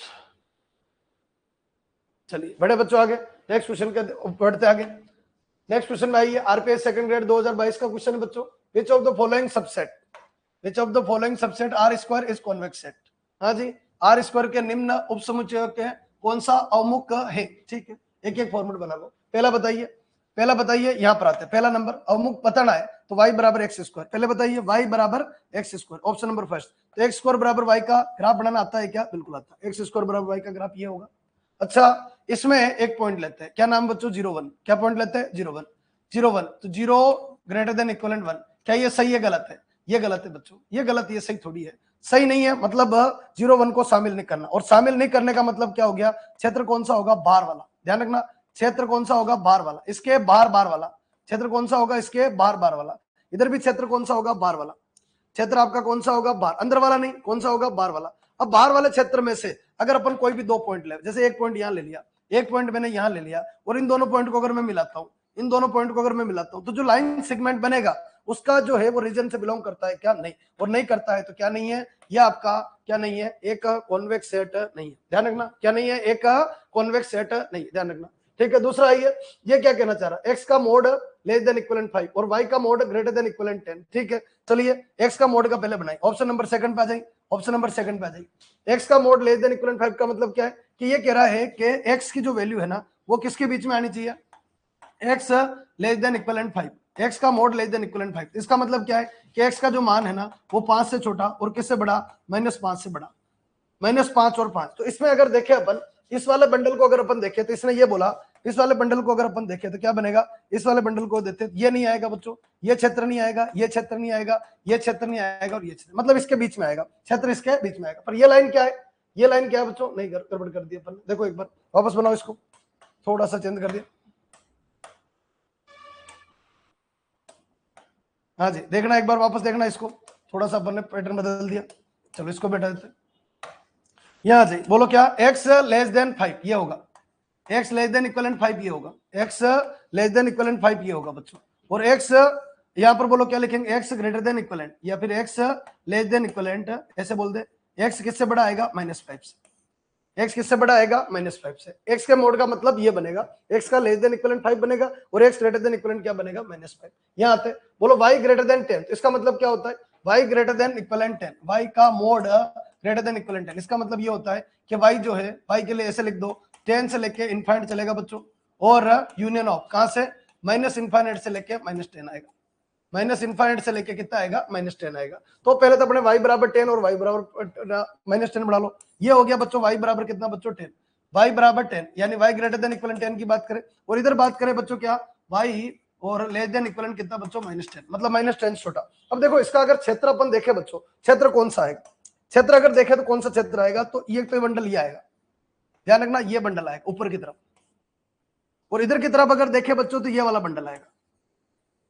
चलिए बड़े बच्चों आगे नेक्स्ट क्वेश्चन के बढ़ते आगे। नेक्स्ट क्वेश्चन में आइए, आरपीएस सेकंड ग्रेड 2022 का क्वेश्चन है बच्चों। Which of the following subset, which of the following subset R square is convex set? हाँ जी, आर स्क्वायर के निम्न उपसमुच्चयों के कौन सा अवमुख है? ठीक है, एक एक फॉर्मूला बना लो। पहला बताइए, पहला बताइए, यहाँ पर आते हैं। पहला नंबर अवमुख बताना है तो y बराबर एक्स स्क्वायर। पहले बताइए y बराबर x square, option number first. तो एक्स स्क्वायर बराबर y का ग्राफ बनाना आता है क्या? बिल्कुल आता है। एक्स स्क्वायर बराबर y का ग्राफ ये होगा। अच्छा, इसमें एक पॉइंट लेते हैं, क्या नाम बच्चों? 0 1। क्या पॉइंट लेते हैं? 0 1, 0 1। तो 0 ग्रेटर देन इक्विवेलेंट 1। क्या ये सही है गलत है? ये गलत है बच्चों, ये गलत, ये सही थोड़ी है, सही नहीं है। मतलब 0 1 को शामिल नहीं करना, और शामिल नहीं करने का मतलब क्या हो गया? क्षेत्र कौन सा होगा? बाहर वाला। ध्यान रखना, क्षेत्र कौन सा होगा? बाहर वाला, इसके बाहर बाहर वाला। क्षेत्र कौन सा होगा? इसके बाहर बाहर वाला। इधर भी क्षेत्र कौन सा होगा? बाहर वाला। क्षेत्र आपका कौन सा होगा? बाहर, अंदर वाला नहीं, कौन सा होगा? बाहर वाला। अब बाहर वाले क्षेत्र में से अगर अपन कोई भी दो पॉइंट ले, जैसे एक पॉइंट यहाँ ले लिया, एक पॉइंट मैंने यहाँ ले लिया, और इन दोनों पॉइंट को अगर मैं मिलाता हूँ, इन दोनों पॉइंट को अगर मैं मिलाता हूँ, तो जो लाइन सेगमेंट बनेगा उसका जो है वो रीजन से बिलोंग करता है क्या? नहीं। और नहीं करता है तो क्या नहीं है? यह आपका क्या नहीं है? एक कॉन्वेक्स सेट नहीं है। ध्यान रखना, क्या नहीं है? एक कॉन्वेक्स सेट नहीं, ध्यान रखना। ठीक है, दूसरा आइए, ये क्या कहना चाह रहा है? एक्स का मोड लेस देन इक्विवेलेंट 5 और y का मोड ग्रेटर देन इक्विवेलेंट 10। ठीक है, चलिए एक्स का मोड का पहले बनाइए, ऑप्शन नंबर सेकंड पे आ जाइए, ऑप्शन नंबर सेकंड पे आ जाइए। एक्स का मोड लेस देन इक्विवेलेंट 5 का मतलब क्या है? कि ये कह रहा है कि एक्स की जो वैल्यू है ना वो किसके बीच में आनी चाहिए? X less than equivalent 5, x का मोड लेस देन इक्विवेलेंट 5। इसका मतलब क्या है कि एक्स का जो मान है ना वो 5 से छोटा और किससे बड़ा? -5 से बड़ा, -5 और 5। तो इसमें अगर देखें अपन, इस वाले बंडल को अगर अपन देखें तो इसने ये बोला, इस वाले बंडल को अगर अपन देखें तो क्या बनेगा? इस वाले बंडल को देते ये नहीं आएगा बच्चों, ये क्षेत्र नहीं आएगा, ये क्षेत्र नहीं आएगा, ये क्षेत्र नहीं आएगा, और ये क्षेत्र, मतलब इसके बीच में आएगा, क्षेत्र इसके बीच में आएगा। पर ये लाइन क्या है? ये लाइन क्या है बच्चों? नहीं, गड़बड़ कर दी अपन। देखो एक बार वापस बनाओ इसको, थोड़ा सा चेंज कर दिया। हाँ जी, देखना एक बार वापस देखना इसको, थोड़ा सा अपन ने पैटर्न बदल दिया। चलो इसको बैठा देते, यहाँ जी बोलो क्या? एक्स लेस देन 5 ये होगा, एक्स लेस देन इक्विवेलेंट 5 ये होगा, एक्स लेस देन इक्विवेलेंट 5 ये होगा बच्चों। और एक्स यहाँ पर बोलो क्या लिखेंगे? एक्स ग्रेटर देन इक्विवेलेंट, या फिर एक्स लेस देन इक्विवेलेंट, ऐसे बोल दे। एक्स किससे बड़ा आएगा? -5 से। एक्स किससे बड़ा आएगा? -5 से। एक्स के मोड का मतलब ये बनेगा, एक्स का लेस देन इक्विवेलेंट 5 बनेगा, और एक्स ग्रेटर देन इक्विवेलेंट क्या बनेगा? -5। यहाँ आते बोलो y ग्रेटर देन 10, इसका मतलब क्या होता है? y greater than equivalent 10, y का मोड ग्रेटर देन इक्विवेलेंट 10। इसका मतलब ये होता है कि y जो है, y के लिए ऐसे लिख दो, 10 से लेके इनफाइनाइट चलेगा बच्चों, और यूनियन ऑफ कहां से? -इनफाइनाइट से लेके -10 आएगा, -इनफाइनाइट से लेके कितना आएगा? -10 आएगा। तो पहले तो अपने y बराबर 10 और y बराबर -10 बढ़ा लो। ये हो गया बच्चों y बराबर कितना बच्चों? 10, y बराबर 10, यानी y ग्रेटर देन इक्विवेलेंट 10 की बात करें। और इधर बात करें बच्चों क्या? y और लेस देन इक्विवेलेंट कितना बच्चों? -10, मतलब -10 छोटा। अब देखो इसका अगर क्षेत्र अपन देखें बच्चों, क्षेत्र कौन सा आएगा? क्षेत्र अगर देखें तो कौन सा क्षेत्र आएगा? तो ये तो बंडल ये आएगा, ध्यान रखना, ये बंडल आएगा ऊपर की तरफ। और इधर की तरफ अगर देखें बच्चों तो ये वाला बंडल आएगा,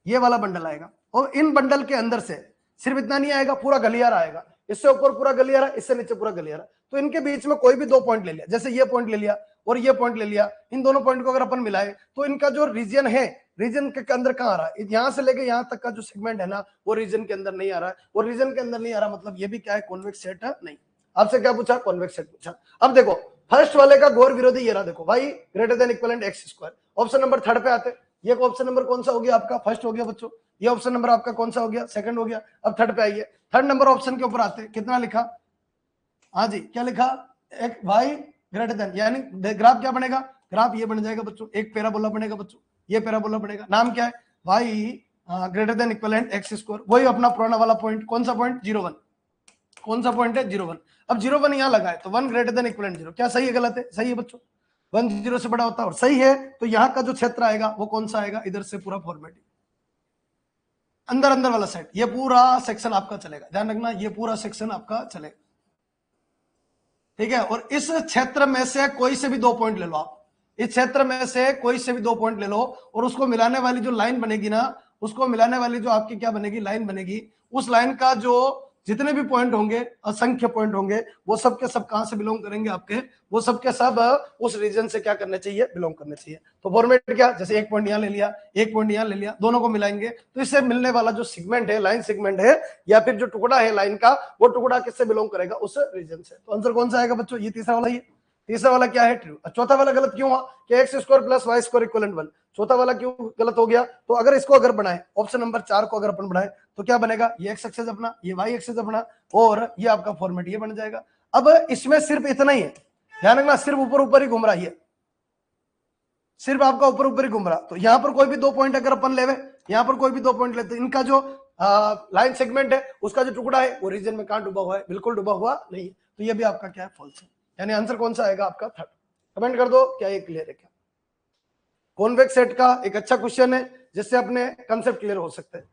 ये वाला बंडल आएगा। और इन बंडल के अंदर से सिर्फ इतना नहीं आएगा, पूरा गलियारा आएगा, इससे ऊपर पूरा गलियारा, इससे नीचे पूरा गलियारा। तो इनके बीच में कोई भी दो पॉइंट ले लिया, जैसे ये पॉइंट ले लिया और ये पॉइंट ले लिया, इन दोनों पॉइंट को अगर अपन मिलाए तो इनका जो रीजन है, रीजन के अंदर कहाँ आ रहा है? यहां से लेके यहां तक का जो सेगमेंट है ना वो रीजन के अंदर नहीं आ रहा है। और रीजन के अंदर नहीं आ रहा मतलब ये भी क्या है? कॉन्वेक्स सेट है नहीं। आपसे क्या पूछा? कॉन्वेक्स सेट पूछा। अब देखो फर्स्ट वाले का गौर विरोधी ये रहा, देखो y greater than equivalent x square. Option number third पे आते, ये ऑप्शन नंबर कौन सा हो गया आपका, फर्स्ट हो गया बच्चों। ये ऑप्शन नंबर आपका कौन सा हो गया, सेकंड हो गया। अब थर्ड पे आइए, थर्ड नंबर ऑप्शन के ऊपर आते, कितना लिखा, हाँ जी क्या लिखा, एक y ग्रेटर देन, यानी ग्राफ क्या बनेगा, ग्राफ ये बन जाएगा बच्चों, एक पैराबोला बनेगा बच्चों, ये पैराबोला बनेगा, नाम क्या है, y greater than equivalent x square. वही अपना पुराना वाला पॉइंट, कौन सा पॉइंट, 0 1, कौन सा पॉइंट है 0 1। अब 0 1 यहां लगा है तो 1 ग्रेटर देन इक्विवेलेंट 0, क्या सही है गलत है, सही है बच्चों, 1 0 से बड़ा होता है और सही है। तो यहाँ का जो क्षेत्र आएगा वो कौन सा आएगा, इधर से पूरा फॉर्मेट अंदर अंदर वाला सेट, ये पूरा सेक्शन आपका चलेगा, ध्यान रखना ये पूरा सेक्शन आपका चलेगा, ठीक है। और इस क्षेत्र में से कोई से भी 2 पॉइंट ले लो आप, इस क्षेत्र में से कोई से भी 2 पॉइंट ले लो और उसको मिलाने वाली जो लाइन बनेगी ना, उसको मिलाने वाली जो आपकी क्या बनेगी, लाइन बनेगी, उस लाइन का जो जितने भी पॉइंट होंगे, असंख्य पॉइंट होंगे, वो सब के सब कहां से बिलोंग करेंगे आपके, वो सब के सब उस रीजन से क्या करने चाहिए, बिलोंग करने चाहिए। तो फॉर्मेट क्या, जैसे एक पॉइंट यहां ले लिया, एक पॉइंट यहां ले लिया, दोनों को मिलाएंगे तो इससे मिलने वाला जो सेगमेंट है, लाइन सेगमेंट है, या फिर जो टुकड़ा है लाइन का, वो टुकड़ा किससे बिलोंग करेगा, उस रीजन से। तो आंसर कौन सा आएगा बच्चों, ये तीसरा वाला, ये तीसरा वाला क्या है, ट्रू। चौथा वाला गलत क्यों हुआ कि x square plus y square equivalent 1, चौथा वाला क्यों गलत हो गया। तो अगर इसको अगर बनाए, ऑप्शन नंबर 4 को अगर अपन बनाए तो क्या बनेगा, ये एक्स एक्सिस अपना, ये वाई एक्सिस अपना, और ये आपका फॉर्मेट ये बन जाएगा। अब इसमें सिर्फ इतना ही है, ध्यान रखना, सिर्फ ऊपर ऊपर ही घूम रहा है, सिर्फ आपका ऊपर ऊपर ही घूम रहा। तो यहाँ पर कोई भी 2 पॉइंट अगर अपन लेवे, यहाँ पर कोई भी 2 पॉइंट लेते, इनका जो लाइन सेगमेंट है, उसका जो टुकड़ा है वो रीजन में कहां डूबा हुआ है, बिल्कुल डूबा हुआ नहीं। तो ये भी आपका क्या है, फॉल्स है, यानी आंसर कौन सा आएगा आपका थर्ड। कमेंट कर दो क्या ये क्लियर है क्या। कॉन्वेक्स सेट का एक अच्छा क्वेश्चन है जिससे अपने कंसेप्ट क्लियर हो सकते हैं।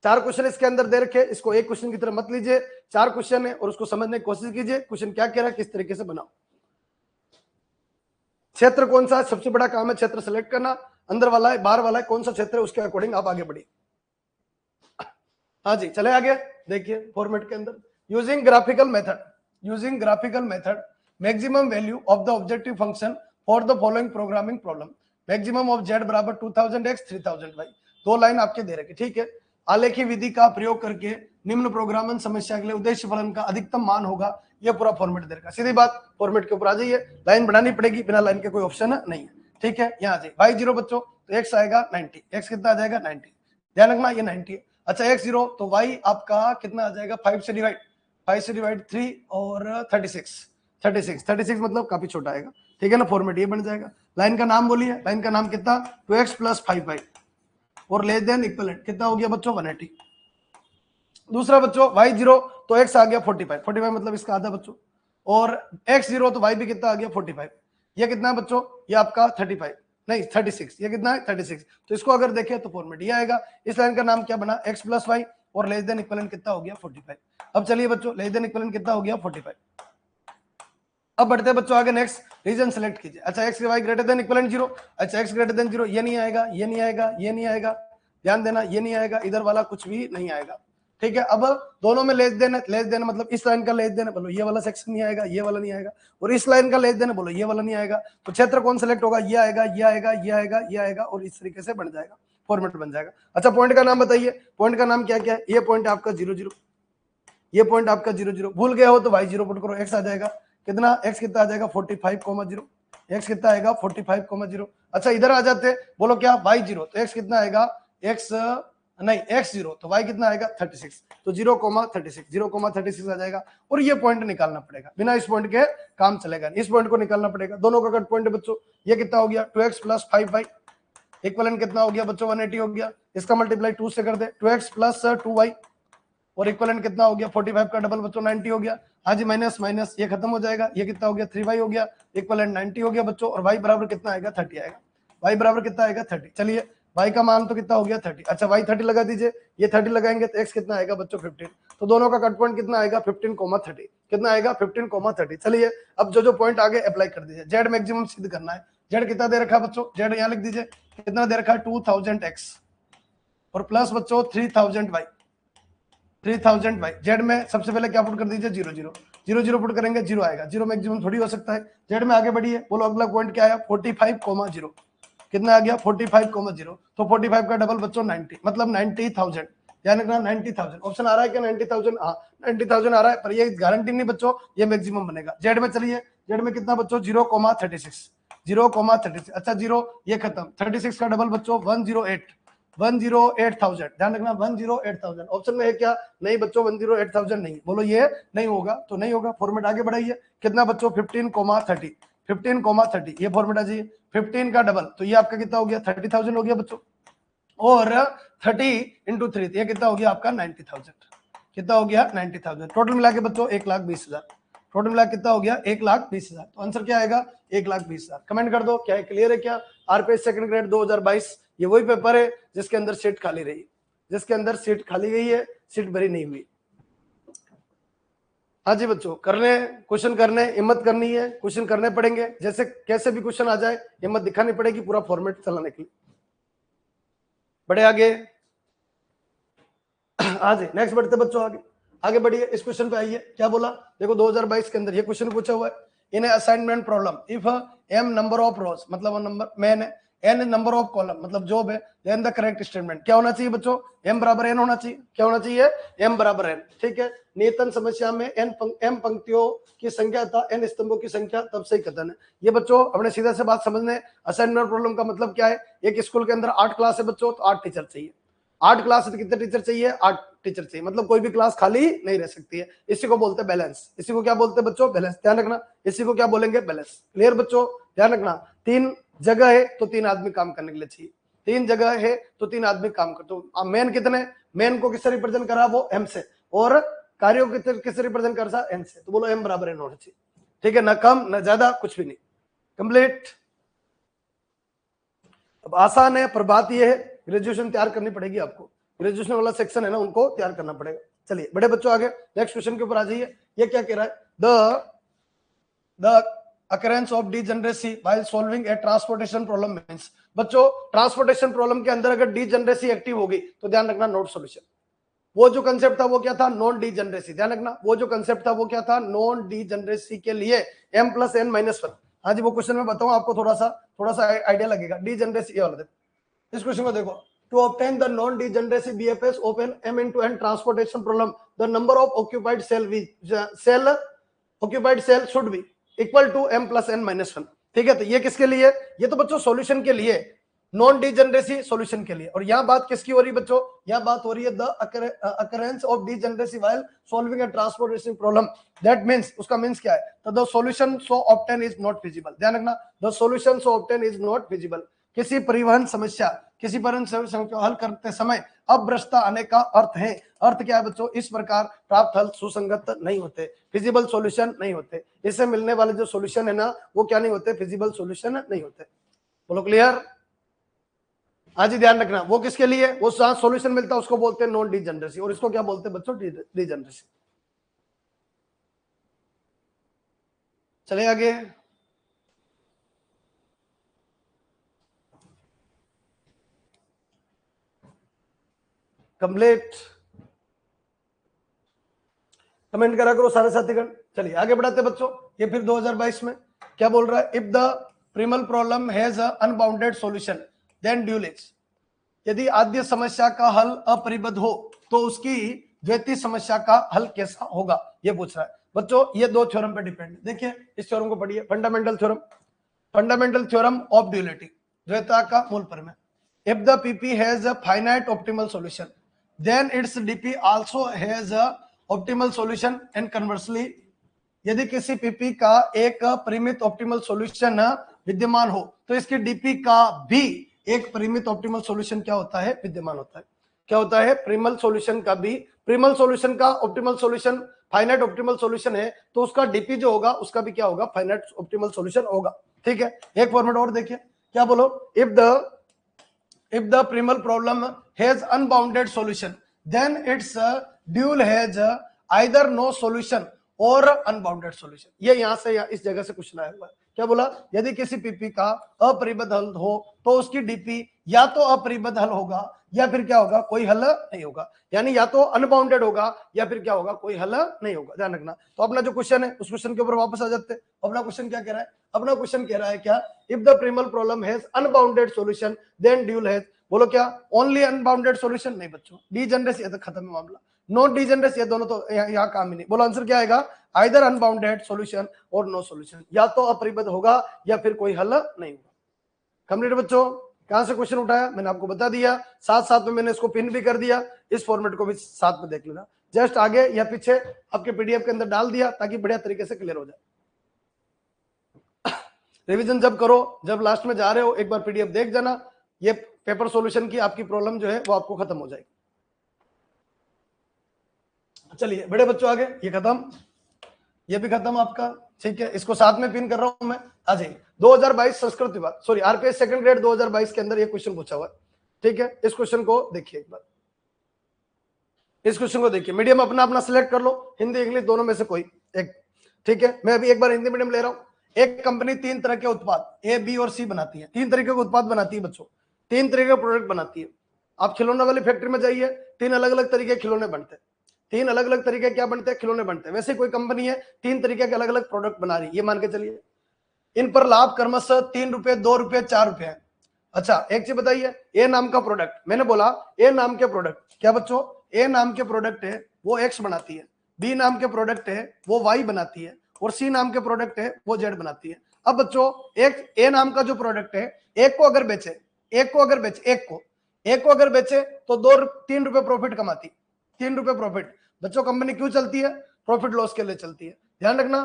4 क्वेश्चन इसके अंदर दे रखे, इसको एक क्वेश्चन की तरह मत लीजिए, 4 क्वेश्चन है और उसको समझने की कोशिश कीजिए, क्वेश्चन क्या कह रहा है, किस तरीके से बनाओ। क्षेत्र कौन सा, सबसे बड़ा काम है क्षेत्र सेलेक्ट करना, अंदर वाला है बाहर वाला है, कौन सा क्षेत्र है उसके अकॉर्डिंग आप आगे बढ़िए। हाँ जी चले आगे, देखिए फॉर्मेट के अंदर, using graphical method maximum value of the objective function for the following programming problem, maximum of z बराबर 2000x 3000y। 2 लाइन आपके दे रखे, ठीक है। आलेखी विधि का प्रयोग करके निम्न प्रोग्रामन समस्या के लिए उद्देश्य फलन का अधिकतम मान होगा, ये पूरा फॉर्मेट दे रखा। सीधी बात, फॉर्मेट के ऊपर आ जाइए, लाइन बनानी पड़ेगी, बिना लाइन के कोई ऑप्शन नहीं है, ठीक है। यहाँ से y0 बच्चों तो x आएगा 90, x कितना आ जाएगा 90, ध्यान रखना ये 90 है। अच्छा x0 तो y आपका कितना आ जाएगा 5 से डिवाइड 3 और 36 मतलब काफी छोटा आएगा, ठीक है ना। फॉर्मेट ये बन जाएगा। लाइन का नाम बोलिए, लाइन का नाम कितना, 2x + 5y और लेस देन इक्विवेलेंट कितना हो गया बच्चों 180। दूसरा बच्चों y0 तो x आ गया 45 मतलब इसका आधा बच्चों, और x0 तो y भी कितना आ गया 45, ये कितना है बच्चों, ये आपका 36, ये कितना है 36। तो इसको अगर देखें तो फॉर्मेट ये आएगा। इस लाइन का नाम क्या बना, x + y और लेस देन इक्विवेलेंट कितना हो गया 45। अब चलिए बच्चों लेस देन इक्विवेलेंट कितना हो गया 45। अब बढ़ते हैं बच्चों आगे, नेक्स्ट रीजन सेलेक्ट कीजिए। अच्छा x y greater than equivalent 0, अच्छा x ग्रेटर देन 0 ये नहीं आएगा, ये नहीं आएगा, ये नहीं आएगा, ध्यान देना ये नहीं आएगा, इधर वाला कुछ भी नहीं आएगा, ठीक है। अब दोनों में लेस देन मतलब इस लाइन का लेस देन बोलो ये वाला सेक्शन नहीं आएगा, ये वाला नहीं आएगा, और इस लाइन का लेस देन बोलो ये वाला नहीं आएगा। तो क्षेत्र कौन सेलेक्ट होगा, ये आएगा, ये आएगा, ये आएगा, ये आएगा, और इस तरीके से बन जाएगा, फॉर्मेट बन जाएगा। अच्छा पॉइंट का नाम बताइए, पॉइंट का नाम क्या क्या है, ये पॉइंट आपका 0 0, ये पॉइंट आपका 0 0, भूल गया हो तो y0 पुट करो, x आ जाएगा कितना, x कितना आ जाएगा 45,0, x कितना आएगा 45,0। अच्छा इधर आ जाते, बोलो क्या y0 तो x कितना आएगा, x0 तो y कितना आएगा 36, तो 0,36 आ जाएगा। और ये पॉइंट निकालना पड़ेगा, बिना इस पॉइंट के काम चलेगा, इस पॉइंट को निकालना पड़ेगा। दोनों का कट पॉइंट है बच्चों, ये कितना हो गया 2x + 5y, इक्विवेलेंट कितना हो गया बच्चों 180 हो गया, इसका मल्टीप्लाई 2 से कर दे, 2x + 2y और इक्विवेलेंट कितना हो गया 45 का डबल बच्चों 90 हो गया। हाँ जी माइनस ये खत्म हो जाएगा, ये कितना हो गया 3y हो गया, इक्विवेलेंट 90 हो गया बच्चों, और y बराबर कितना आएगा 30 आएगा, y बराबर कितना आएगा 30। चलिए y का मान तो कितना हो गया 30, अच्छा y 30 लगा दीजिए, ये 30 लगाएंगे तो x कितना आएगा बच्चों 15। तो दोनों का कट पॉइंट कितना आएगा 15,30, कितना आएगा 15,30। चलिए अब जो पॉइंट आगे अप्लाई कर दीजिए, जेड मैक्सिमम सिद्ध करना है। जेड कितना दे रखा है बच्चों, जेड यहाँ लिख दीजिए कितना दे रखा है 2000x और प्लस बच्चों 3000y, जेड में सबसे पहले क्या पुट कर दीजिए 0 पुट करेंगे 0 आएगा, 0 मैक्सिमम थोड़ी हो सकता है। जेड में आगे बढ़िए, बोलो अगला पॉइंट क्या आया 45,0, कितना आ गया 45,0, तो 45 का डबल बच्चों 90 मतलब 90,000, ध्यान रखना 90,000 ऑप्शन आ रहा है क्या 90,000? हाँ 90,000 आ रहा है, पर ये गारंटी नहीं बच्चों, ये मैक्सिमम बनेगा। जेड में चलिए, जेड में कितना बच्चों 0,36, 0,36। अच्छा 0 ये खत्म, 36 का डबल बच्चों 108,000। ध्यान रखना 108,000। ऑप्शन में है क्या? नहीं बच्चों 108,000 नहीं। बोलो ये नहीं होगा तो नहीं होगा। फॉर्मेट आगे बढ़ाइए, कितना बच्चों 15,30, 15,30 ये फॉर्मेट आ जाइए। 15 का डबल तो ये आपका कितना हो गया 30,000 हो गया बच्चों, और 30 इंटू 3 ये कितना हो गया आपका 90,000। कितना हो गया 90,000। टोटल मिला के बच्चों 1,20,000। टोटल मिला कितना हो गया 1,20,000। तो आंसर क्या आएगा 1,20,000। कमेंट कर दो क्या है, क्लियर है क्या? आरपीएस सेकंड ग्रेड 2022 ये वही पेपर है जिसके अंदर सीट खाली रही, जिसके अंदर सीट खाली गई है, सीट भरी नहीं हुई। हाँ जी बच्चों, करने क्वेश्चन करने, हिम्मत करनी है, क्वेश्चन करने पड़ेंगे, जैसे कैसे भी क्वेश्चन आ जाए हिम्मत दिखानी पड़ेगी पूरा फॉर्मेट चलाने के लिए। बढ़े आगे, हाँ जी नेक्स्ट बढ़ते बच्चों आगे, आगे बढ़िए। इस क्वेश्चन पे आइए, क्या बोला देखो 2022 के अंदर ये क्वेश्चन पूछा हुआ है। In assignment problem if m number of rows मतलब नंबर मैन है, n नंबर ऑफ कॉलम मतलब जॉब है, देन द करेक्ट स्टेटमेंट क्या होना चाहिए बच्चों? m बराबर n होना चाहिए। क्या होना चाहिए? m बराबर n। ठीक है, नियतन समस्या में m पंक्तियों की संख्या था n स्तंभों की संख्या, तब सही कथन है। ये बच्चों अपने सीधा से बात समझने, असाइनमेंट प्रॉब्लम का मतलब क्या है? एक स्कूल के अंदर 8 क्लास है बच्चों, तो 8 टीचर चाहिए। 8 क्लास है तो कितने टीचर चाहिए? 8 टीचर चाहिए, मतलब कोई भी क्लास खाली नहीं रह सकती है। इसी को बोलते हैं बैलेंस। इसी को क्या बोलते हैं बच्चों? बैलेंस। ध्यान रखना, इसी को क्या बोलेंगे? बैलेंस। क्लियर बच्चों? ध्यान रखना, 3 जगह है तो 3 आदमी काम करने के लिए चाहिए। 3 जगह है तो 3 आदमी काम कर, तो मेन कितने? मेन को किससे रिप्रेजेंट करा? वो m से, और कार्यों को किससे रिप्रेजेंट कर सा? n से। तो बोलो m बराबर n होना चाहिए। ठीक है, ना कम ना ज्यादा, कुछ भी नहीं। कंप्लीट। अब आसान है, पर बात ये है ग्रेजुएशन तैयार करनी पड़ेगी आपको। ग्रेजुएशन वाला सेक्शन है ना, उनको तैयार करना पड़ेगा। चलिए बड़े बच्चों आगे नेक्स्ट क्वेश्चन के ऊपर आ जाइए। ये क्या कह रहा है? The occurrence of degeneracy while solving a transportation problem means। बच्चों ट्रांसपोर्टेशन प्रॉब्लम के अंदर अगर डीजनरेसी एक्टिव होगी तो ध्यान रखना नोट सॉल्यूशन। वो जो कंसेप्ट था वो क्या था? Non degeneracy. ध्यान रखना, वो जो कंसेप्ट था वो क्या था? नॉन डीजनरेसी के लिए m + n - 1। हाँ जी, वो क्वेश्चन में बताऊं आपको, थोड़ा सा आइडिया लगेगा। डीजनरेसी ये वाला देखो, इस क्वेश्चन को देखो। To obtain the non degeneracy BFS open m * n transportation problem, the number of occupied cell should be equal to m + n - 1। ठीक है, तो ये किसके लिए? ये तो बच्चों सॉल्यूशन के लिए, नॉन डीजनरेसी सॉल्यूशन के लिए। और यहाँ बात किसकी हो रही है बच्चों? यहाँ बात हो रही है the occurrence of degeneracy while solving a transportation problem. That means, उसका मींस क्या है? तो the solution so obtain is not feasible. ध्यान रखना, the solution so obtain is not feasible. किसी परिवहन समस्या को हल करते समय अभ्रष्टता आने का अर्थ है। अर्थ क्या है बच्चों? इस प्रकार प्राप्त हल सुसंगत नहीं होते, फिजिबल सॉल्यूशन नहीं होते। इससे मिलने वाले जो सॉल्यूशन है ना, वो क्या नहीं होते? फिजिबल सॉल्यूशन नहीं होते। बोलो क्लियर? आज ही ध्यान रखना, वो किसके लिए? वो सॉल्यूशन मिलता है उसको बोलते हैं नॉन डीजनरेसी, और इसको क्या बोलते हैं बच्चों? डीजनरेसी। चले आगे, कंप्लीट। कमेंट करा करो सारे साथीगण। चलिए आगे बढ़ाते बच्चों। ये फिर 2022 में क्या बोल रहा है? If the primal problem has a unbounded solution then dual is. यदि आद्य समस्या का हल अपरिबद्ध हो तो उसकी द्वितीय समस्या का हल कैसा होगा? ये पूछ रहा है बच्चों। ये 2 थ्योरम पे डिपेंड। देखिए इस थ्योरम को पढ़िए, फंडामेंटल थ्योरम ऑफ ड्यूलिटी, द्वैतता का मूल प्रमेय। If the PP has a finite optimal solution then its DP also has a optimal solution and conversely. यदि किसी पीपी का एक परिमित ऑप्टिमल सॉल्यूशन विद्यमान हो तो इसकी डीपी का भी एक परिमित ऑप्टिमल सॉल्यूशन क्या होता है? विद्यमान होता है। क्या होता है? प्रिमल सॉल्यूशन का भी, प्रिमल सॉल्यूशन का optimal solution finite optimal solution है तो उसका डीपी जो होगा उसका भी क्या होगा? फाइनाइट ऑप्टिमल सॉल्यूशन होगा। ठीक है, एक फॉर्मेट और देखिए, क्या बोलो? if the primal problem has unbounded solution then its dual has either no solution और अनबाउंडेड सॉल्यूशन। ये यहां से या इस जगह से क्वेश्चन आया हुआ है। क्या बोला? यदि किसी पीपी का अपरिबद्ध हल हो तो उसकी डीपी या तो अपरिबद्ध हल होगा या फिर क्या होगा, कोई हल नहीं होगा। यानी या तो अनबाउंडेड होगा या फिर क्या होगा, कोई हल नहीं होगा, ध्यान रखना। तो अपना जो क्वेश्चन है उस क्वेश्चन के ऊपर वापस आ जाते हैं। अपना क्वेश्चन क्या कह रहा है, अपना क्वेश्चन कह रहा है क्या, if the primal problem has unbounded solution then dual has, बोलो क्या, ओनली अनबाउंडेड सॉल्यूशन, नहीं बच्चों, डीजेनरेस, ये तो खत्म है मामला, नॉट डीजेनरेस, ये दोनों तो यहाँ काम ही नहीं। बोलो आंसर क्या आएगा, आइदर अनबाउंडेड सॉल्यूशन और नो सॉल्यूशन, या तो अपरिबद्ध होगा या फिर कोई हल नहीं होगा। कंप्लीट बच्चों, कहां से क्वेश्चन उठाया मैंने आपको बता दिया, साथ साथ में मैंने इसको पिन भी कर दिया, इस फॉर्मेट को भी साथ में देख लेना, जस्ट आगे या पीछे आपके पीडीएफ के अंदर डाल दिया ताकि बढ़िया तरीके से क्लियर हो जाए। रिवीजन जब करो, जब लास्ट में जा रहे हो, एक बार पीडीएफ देख जाना, ये पेपर सॉल्यूशन की आपकी प्रॉब्लम जो है वो आपको खत्म हो जाएगी। चलिए बड़े बच्चों आगे, ये खत्म, ये भी खत्म आपका, ठीक है, इसको साथ में पिन कर रहा हूं मैं। आ जाइए, 2022 संस्कृत विभाग, सॉरी आरपीएस सेकंड ग्रेड 2022 के अंदर ये क्वेश्चन पूछा हुआ है, ठीक है। इस क्वेश्चन को देखिए एक बार, इस क्वेश्चन को देखिए, मीडियम अपना अपना सिलेक्ट कर लो, हिंदी इंग्लिश दोनों में से कोई एक, ठीक है। मैं अभी एक बार हिंदी मीडियम ले रहा हूं। एक कंपनी 3 तरह के उत्पाद ए, बी और सी बनाती है, 3 तरीके के उत्पाद बनाती है बच्चों, 3 तरीके के प्रोडक्ट बनाती है। आप खिलौने वाली फैक्ट्री में जाइए, 3 अलग अलग तरीके के खिलौने बनते हैं, 3 अलग अलग तरीके क्या बनते हैं, खिलौने बनते हैं। वैसे कोई कंपनी है 3 तरीके के अलग अलग प्रोडक्ट बना रही है, ये मान के चलिए। इन पर लाभ क्रमशः 3 रुपए, 2 रुपए, 4 रुपए है। अच्छा एक चीज बताइए, ए नाम का प्रोडक्ट, मैंने बोला ए नाम के प्रोडक्ट, क्या बच्चों, ए नाम के प्रोडक्ट है वो एक्स बनाती है, बी नाम के प्रोडक्ट है वो वाई बनाती है, और सी नाम के प्रोडक्ट है वो जेड बनाती है। अब बच्चों एक ए नाम का जो प्रोडक्ट है, एक को अगर बेचे, एक को अगर बेचे तो 3 रुपए प्रॉफिट कमाती, 3 रुपए प्रॉफिट। बच्चों कंपनी क्यों चलती है, प्रॉफिट लॉस के लिए चलती है, ध्यान रखना।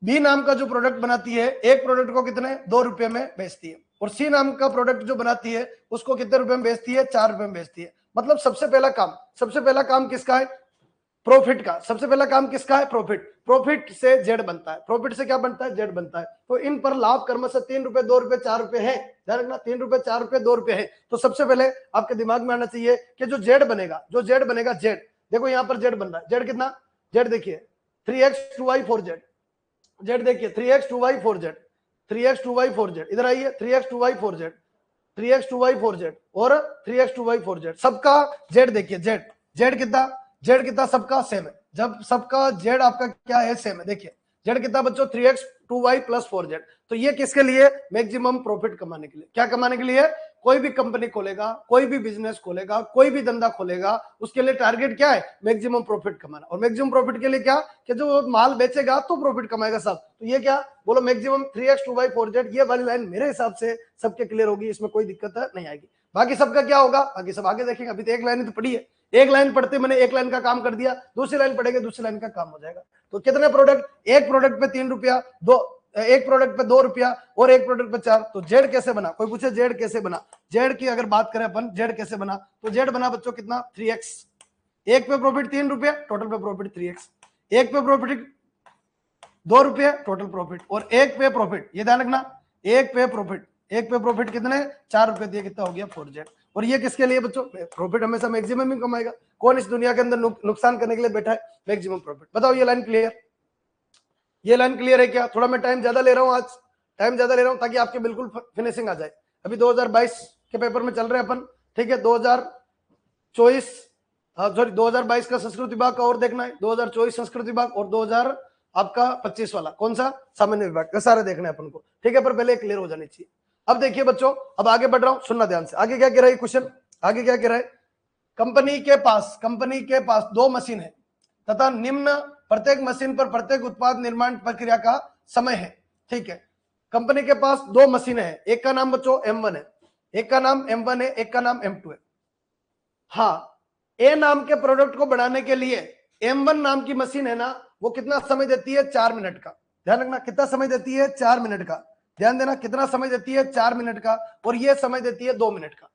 बी नाम का जो प्रोडक्ट बनाती है, एक प्रोडक्ट को कितने, 2 रुपए में बेचती है, और सी नाम का प्रोडक्ट जो बनाती है उसको कितने रुपए में बेचती है, 4 रुपए में बेचती है। मतलब सबसे पहला काम किसका है, प्रॉफिट का। सबसे पहला काम किसका है, प्रॉफिट से जेड बनता है, प्रॉफिट से क्या बनता है, जेड बनता है। तो इन पर लाभ क्रमशः 3 रुपए, 2 रुपए, 4 रुपए है, ध्यान रखना, 3 रुपए, 4 रुपए, 2 रुपए है। तो सबसे पहले आपके दिमाग में आना चाहिए कि जो जेड बनेगा, जेड, देखो यहां पर जेड बन रहा है, जेड कितना, जेड देखिए 3x 2y 4z, जेड देखिए 3x 2y 4z, 3x 2y 4z, इधर आइए 3x 2y 4z, 3x 2y 4z और 3x 2y 4z, सबका जेड देखिए, जेड कितना सबका सेम है। जब सबका जेड आपका क्या है, सेम है, देखिए जेड कितना बच्चों, 3x 2y + 4z। तो ये किसके लिए, मैक्सिमम प्रॉफिट कमाने के लिए। क्या कमाने के लिए, कोई भी कंपनी खोलेगा, कोई भी बिजनेस खोलेगा, कोई भी धंधा खोलेगा, उसके लिए टारगेट क्या है, मैक्सिमम प्रॉफिट कमाना। और मैक्सिमम प्रॉफिट के लिए क्या, कि जो माल बेचेगा तो प्रॉफिट कमाएगा सब। तो ये क्या, बोलो मैक्सिमम 3x 2y 4z, ये वाली लाइन मेरे हिसाब से सबके क्लियर होगी, इसमें कोई दिक्कत नहीं आएगी। बाकी सबका क्या होगा, बाकी सब आगे देखेंगे, अभी तो एक लाइन ही तो पढ़ी है, एक लाइन पढ़ते मैंने एक लाइन का काम कर दिया, दूसरी लाइन पढ़ेंगे दूसरी लाइन का काम हो जाएगा। तो कितने प्रोडक्ट, एक प्रोडक्ट पे 3 रुपया, एक प्रोडक्ट पे 2 रुपया और एक प्रोडक्ट पे 4। तो जेड कैसे बना, कोई पूछे जेड कैसे बना, जेड की अगर बात करें अपन, जेड कैसे बना, तो जेड बना बच्चों कितना, 3x। एक पे प्रॉफिट 3 रुपया, टोटल पे प्रॉफिट 3x। एक पे प्रॉफिट 2 रुपये, टोटल प्रॉफिट, और एक पे प्रॉफिट, ये ध्यान रखना, एक पे प्रॉफिट कितने, 4 रुपए दिए, कितना हो गया 4z। और ये किसके लिए बच्चों, प्रॉफिट हमेशा मैक्सिमम ही कमाएगा। कौन इस दुनिया के अंदर नुकसान करने के लिए बैठा है, मैक्सिमम प्रॉफिट। बताओ ये लाइन क्लियर, ये लाइन क्लियर है क्या। थोड़ा मैं टाइम ज्यादा ले रहा हूं, आज टाइम ज्यादा ले रहा हूं ताकि आपके बिल्कुल फिनिशिंग आ जाए। अभी 2022 के पेपर में चल रहे हैं अपन, ठीक है। 2024 सॉरी 2022 का संस्कृत विभाग का और देखना है, 2024 संस्कृत विभाग और 2025 वाला कौन सा, सामान्य विभाग का, सारे देखना है अपन को, ठीक है। पर पहले क्लियर हो जानी चाहिए। अब देखिए बच्चों, अब आगे बढ़ रहा हूं, सुनना ध्यान से। आगे क्या कह रहा है क्वेश्चन, आगे क्या कह रहा है, कंपनी के पास 2 मशीन है तथा निम्न प्रत्येक मशीन पर प्रत्येक उत्पाद निर्माण प्रक्रिया का समय है, ठीक है। कंपनी के पास 2 मशीन है, एक का नाम बच्चों M1 है, एक का नाम M1 है, एक का नाम M2 है। हाँ, ए नाम के प्रोडक्ट को बढ़ाने के लिए M1 नाम की मशीन है ना, वो कितना समय देती है, 4 मिनट का। ध्यान रखना, कितना समय देती है, 4 मिनट का। ध्यान देना, कितना समय देती है, 4 मिनट का। और ये समय देती है 2 मिनट का।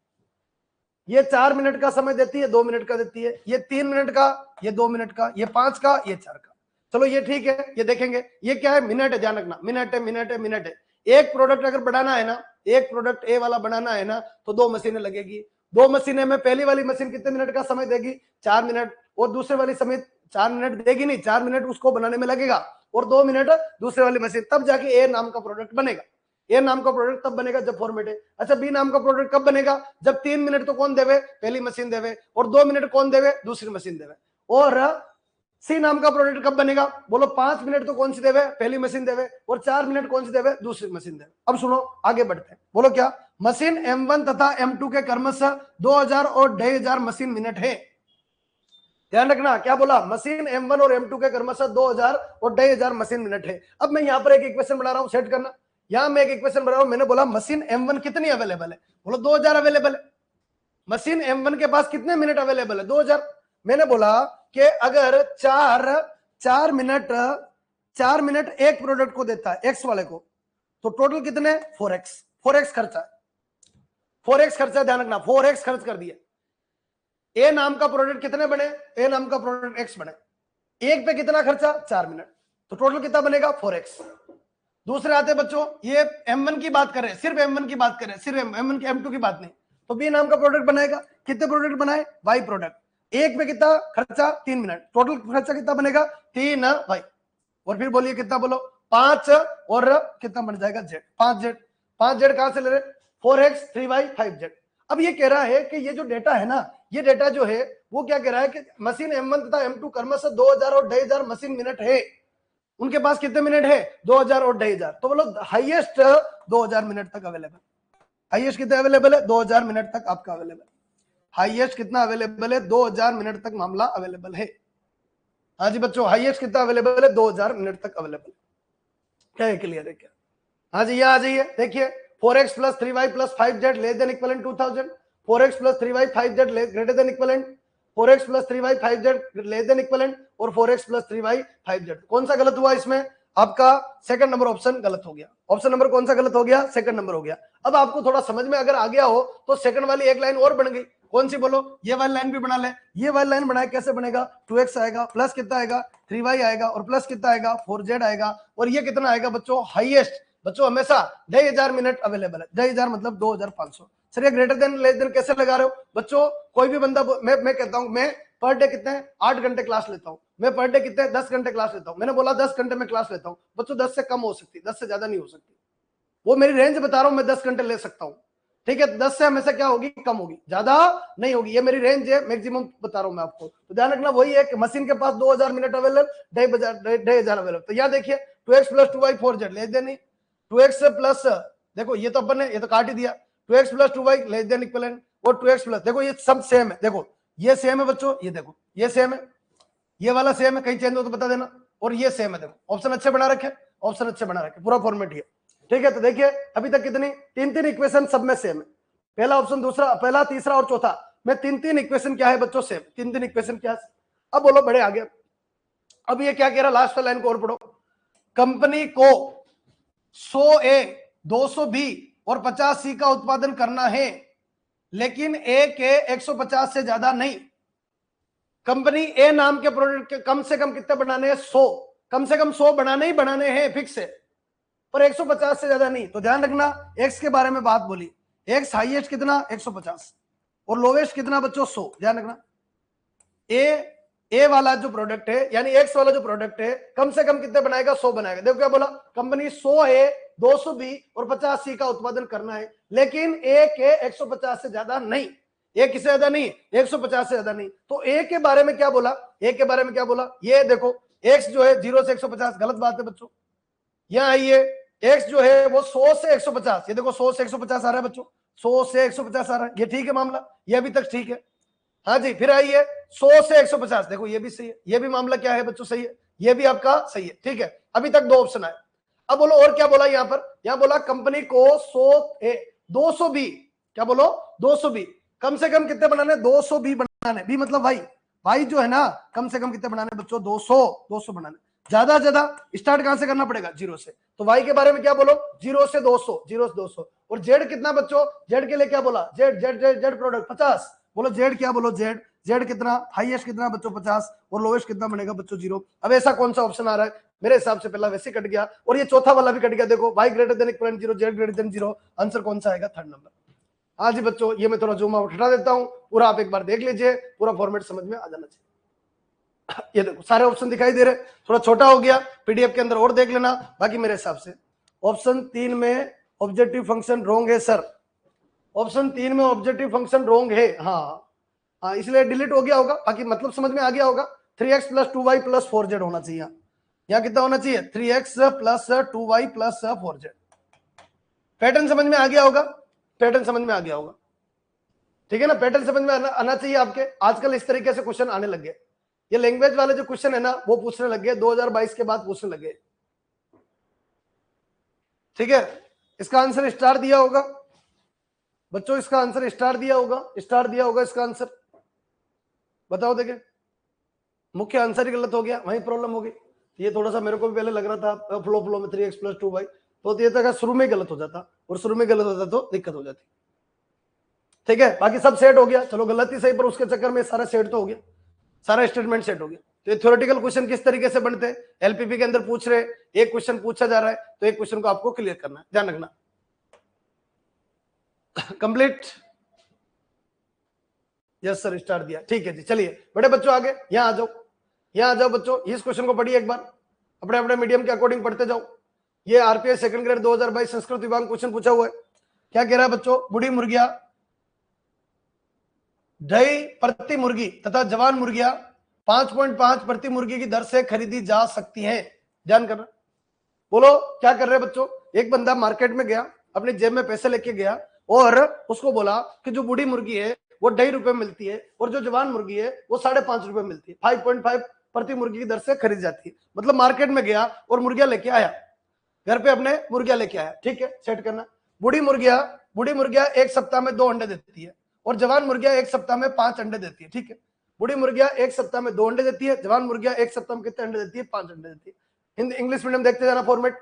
ये 4 मिनट का समय देती है, 2 मिनट का देती है। ये 3 मिनट का, ये 2 मिनट का, ये 5 का, ये 4 का। चलो ये ठीक है, ये देखेंगे, ये क्या है, मिनट है, ध्यान रखना, मिनट है। एक प्रोडक्ट अगर बढ़ाना है ना, एक प्रोडक्ट ए वाला बनाना है ना, तो 2 मशीनें लगेगी। 2 मशीनें में पहली वाली मशीन कितने मिनट का समय देगी, 4 मिनट, और दूसरे वाली समय 4 मिनट देगी नहीं, 4 मिनट उसको बनाने में लगेगा और 2 मिनट दूसरे वाली मशीन, तब जाके ए नाम का प्रोडक्ट बनेगा। ए नाम का प्रोडक्ट तब बनेगा जब फॉर्मेट है। अच्छा बी नाम का प्रोडक्ट कब बनेगा, जब 3 मिनट तो कौन देवे, पहली मशीन देवे, और 2 मिनट कौन देवे, दूसरी मशीन देवे। और सी नाम का प्रोडक्ट कब बनेगा, बोलो 5 मिनट तो कौन सी देवे, पहली मशीन देवे, और 4 मिनट कौन सी देवे, दूसरी मशीन देवे। अब सुनो आगे बढ़ते हैं, बोलो क्या, मशीन M1 तथा M2 के क्रमशः 2000 और 2500 मशीन मिनट है। ध्यान रखना क्या बोला, मशीन M1 और M2 के क्रमशः 2000 और 2500 मशीन मिनट है। अब मैं यहां पर एक इक्वेशन बना रहा हूं, सेट करना। यहां मैं एक इक्वेशन बना रहा हूं, मैंने बोला मशीन M1 कितनी अवेलेबल है, बोलो 2000 अवेलेबल है। मशीन M1 के पास कितने मिनट अवेलेबल है, 2000। मैंने बोला कि अगर 4 मिनट एक प्रोडक्ट को देता है एक्स वाले को, तो टोटल कितने, 4x खर्चा है, 4x खर्चा, ध्यान रखना 4x खर्च कर दिया। ए नाम का प्रोडक्ट कितने बने, ए नाम का प्रोडक्ट एक्स बने, एक पे कितना खर्चा, 4 मिनट, तो टोटल कितना बनेगा, 4x। दूसरे आते बच्चों, ये M1 की बात कर रहे हैं, सिर्फ M1 की बात कर रहे हैं, सिर्फ M1 की, M2 की बात नहीं। तो बी नाम का प्रोडक्ट बनाएगा, कितने प्रोडक्ट बनाए, वाई प्रोडक्ट, एक पे कितना खर्चा, 3 मिनट, टोटल खर्चा कितना बनेगा, 3 वाई, और फिर बोलिए कितना, बोलो 5, और कितना बन जाएगा, जेड, 5 जेड कहां से ले रहे, 4x 3y 5z। अब ये कह रहा है कि ये जो डेटा है ना, ये डेटा जो है वो क्या कह रहा है कि मशीन M1 तथा M2 क्रमशः 2000 और 2500 मशीन मिनट है, उनके पास कितने मिनट है, 2000 और 2500, तो बोलो हाईएस्ट 2000 मिनट तक अवेलेबल, हाईएस्ट कितने अवेलेबल है, 2000 मिनट तक आपका अवेलेबल, हाईएस्ट कितना अवेलेबल है, 2000 मिनट तक मामला अवेलेबल है। हाँ जी बच्चों, हाईएस्ट कितना अवेलेबल है, 2000 मिनट तक अवेलेबल, क्या है, क्लियर है क्या। हाँ जी यहाँ आ जाइए, देखिए 4x plus 3y plus 5z less than equivalent 2000, 4x plus 3y 5z greater than equivalent, 4x plus 3y 5z less than equivalent, और 4x प्लस 3y 5z। कौन सा गलत हुआ इसमें, आपका सेकंड नंबर ऑप्शन गलत हो गया। ऑप्शन नंबर कौन सा गलत हो गया, सेकंड नंबर हो गया। अब आपको थोड़ा समझ में अगर आ गया हो तो सेकंड वाली एक लाइन और बन गई, कौन सी, बोलो ये वाली लाइन भी बना ले। ये वाली लाइन बनाए, कैसे बनेगा, 2x आएगा, प्लस कितना आएगा, 3y आएगा, और प्लस कितना आएगा, 4z आएगा, और ये कितना आएगा बच्चों, हाईएस्ट, बच्चों हमेशा 2500 मिनट अवेलेबल है, 2500 मतलब 2500। सर ये ग्रेटर देन लेस देन कैसे लगा रहे हो बच्चों, कोई भी बंदा, मैं कहता हूं, मैं पर डे कितने 8 घंटे क्लास लेता हूं, मैं पर डे कितने 10 घंटे क्लास लेता हूं, मैंने बोला 10 घंटे में क्लास लेता हूं बच्चों, 10 से कम हो सकती है, 10 से ज्यादा नहीं हो सकती, वो मेरी रेंज बता रहा हूं, मैं 10 घंटे ले सकता हूं, ठीक है, 10 से हमेशा क्या होगी, कम होगी, ज्यादा नहीं होगी, ये मेरी रेंज है, मैक्सिमम बता रहा हूं मैं आपको। तो ध्यान रखना वही है कि मशीन के पास 2000 मिनट अवेलेबल, 2500 अवेलेबल। तो यहाँ देखिए 2x plus 2y 4z less than 2x plus, देखो ये तो अपन ने ये तो काट ही दिया, 2x plus 2y less than equivalent, और 2x प्लस, देखो ये सब सेम है, देखो ये सेम है बच्चों, ये देखो ये सेम है, ये वाला सेम है, कहीं चेंज हो तो बता देना, और ये सेम है, देखो ऑप्शन अच्छे बना रखे, ऑप्शन अच्छे बना रखे, पूरा फॉर्मेट ये, ठीक है। तो देखिए अभी तक कितनी, 3 इक्वेशन सब में सेम है, पहला ऑप्शन, दूसरा, पहला, तीसरा और चौथा में 3 इक्वेशन क्या है बच्चों, सेम, 3 इक्वेशन क्या है। अब बोलो बड़े आगे, अब ये क्या कह रहा, लास्ट लाइन को और पढ़ो, कंपनी को 100A 200B और 50C का उत्पादन करना है, लेकिन ए के 150 से ज्यादा नहीं। कंपनी ए नाम के प्रोडक्ट के कम से कम कितने बनाने हैं, 100, कम से कम 100 बनाने ही बनाने हैं फिक्स है, पर 150 से ज्यादा नहीं। तो ध्यान रखना, एक्स के बारे में बात बोली, एक्स हाईएस्ट कितना 150 और लोवेस्ट कितना बच्चों 100। ध्यान रखना, ए वाला जो प्रोडक्ट है, यानी एक्स वाला जो प्रोडक्ट है, कम से कम कितने बनाएगा, 100 बनाएगा। देखो क्या बोला, कंपनी 100A 200B और 50C का उत्पादन करना है, लेकिन ए के 150 से ज्यादा नहीं, ए किससे ज्यादा नहीं, 150 से ज्यादा नहीं। तो ए के बारे में क्या बोला, ए के बारे में क्या बोला, ये देखो एक्स जो है 0 से 150, गलत बात है बच्चों, यहाँ आइए, एक्स जो है वो 100 से 150, ये देखो 100 से 150 आ रहा है बच्चों, 100 से 150 आ रहा है, ये ठीक है मामला, ये अभी तक ठीक है। हाँ जी, फिर आइए 100 से 150, देखो ये भी सही है, ये भी मामला क्या है बच्चों, सही है, ये भी आपका सही है, ठीक है। अभी तक 2 ऑप्शन आए। अब बोलो और क्या बोला यहाँ पर, यहाँ बोला कंपनी को 200B, क्या बोलो 200B, कम से कम कितने बनाने, 200B बनाने, भी मतलब भाई जो है ना, कम से कम कितने बनाने बच्चों, 200 बनाने, ज्यादा ज्यादा स्टार्ट कहां से करना पड़ेगा, 0 से। तो वाई के बारे में क्या बोलो, 0 से 200, और जेड कितना बच्चों, जेड के लिए क्या बोला, जेड प्रोडक्ट 50, बोलो जेड क्या, बोलो जेड कितना, हाईएस्ट कितना बच्चों 50, और लोएस्ट कितना बनेगा बच्चों 0। अब ऐसा कौन सा ऑप्शन आ रहा है, मेरे हिसाब से पहला वैसे कट गया, और ये चौथा वाला भी कट गया, देखो y greater than equal 0, z greater than 0, answer कौन सा आएगा, 3rd नंबर। हाँ जी बच्चों, ये मैं थोड़ा जूम आउट हटा देता हूं, पूरा आप एक बार देख लीजिए, पूरा फॉर्मेट समझ में आ जाना चाहिए। ये देखो सारे ऑप्शन दिखाई दे रहे, थोड़ा छोटा हो गया, पीडीएफ के अंदर और देख लेना, बाकी मेरे हिसाब से ऑप्शन 3 में ऑब्जेक्टिव फंक्शन रोंग है सर, ऑप्शन 3 में ऑब्जेक्टिव फंक्शन रोंग है। हाँ इसलिए डिलीट हो गया होगा, बाकी मतलब समझ में आ गया होगा। 3x plus 2y plus 4z होना चाहिए। यहाँ कितना होना चाहिए? 3x plus 2y plus 4z। Pattern समझ में आ गया होगा, पैटर्न समझ में आ गया होगा, ठीक है ना? पैटर्न समझ में आना चाहिए आपके। आजकल इस तरीके से क्वेश्चन आने लगे, ये लैंग्वेज वाले जो क्वेश्चन है ना वो पूछने लगे 2022 के बाद पूछने लगे, ठीक है? इसका आंसर स्टार दिया होगा बच्चों, इसका आंसर स्टार दिया होगा, स्टार दिया होगा इसका आंसर। बताओ देखे, मुख्य आंसर ही गलत हो गया, वहीं प्रॉब्लम हो गई। ये थोड़ा सा मेरे को भी पहले लग रहा था फ्लो में 3x प्लस 2y, तो ये तक शुरू में गलत हो जाता, और शुरू में गलत होता तो दिक्कत हो जाती, ठीक है? बाकी सब सेट हो गया, चलो गलत ही सही, पर उसके चक्कर में सारा सेट तो हो गया, सारा स्टेटमेंट सेट हो गया। तो ये थ्योरेटिकल क्वेश्चन किस तरीके से बनते हैं, एलपीपी के अंदर पूछ रहे, एक क्वेश्चन पूछा जा रहा है तो एक क्वेश्चन को आपको क्लियर करना है, ध्यान रखना। कंप्लीट? यस सर, स्टार्ट दिया, ठीक है जी। चलिए बड़े बच्चों आगे यहाँ आ जाओ, यहाँ आ जाओ बच्चों, इस क्वेश्चन को पढ़िए एक बार, अपने अपने मीडियम के अकॉर्डिंग पढ़ते जाओ। ये आरपीएस सेकंड ग्रेड 2022 संस्कृत विभाग क्वेश्चन पूछा हुआ है। क्या कह रहा है बच्चों? बूढ़ी मुर्गियां ढाई प्रति मुर्गी तथा जवान मुर्गियां 5.5 प्रति मुर्गी की दर से खरीदी जा सकती हैं। ध्यान करना, बोलो क्या कर रहे हैं बच्चों? एक बंदा मार्केट में गया, अपनी जेब में पैसे लेके गया और उसको बोला कि जो बूढ़ी मुर्गी है वो 2.5 रुपए मिलती है और जो जवान मुर्गी है वो 5.5 रुपए मिलती है, 5.5 प्रति मुर्गी की दर से खरीदी जाती है। मतलब मार्केट में गया और मुर्गियां लेके आया, घर पे अपने मुर्गियां लेके आया, ठीक है? सेट करना, बूढ़ी मुर्गियां एक सप्ताह में 2 अंडे देती है और जवान मुर्गियां एक सप्ताह में 5 अंडे देती है, ठीक है? बूढ़ी मुर्गियां एक सप्ताह में 2 अंडे देती है, जवान मुर्गियां एक सप्ताह में कितने अंडे देती है? 5 अंडे देती है। हिंदी इंग्लिश मीडियम देखते जाना फॉर्मेट।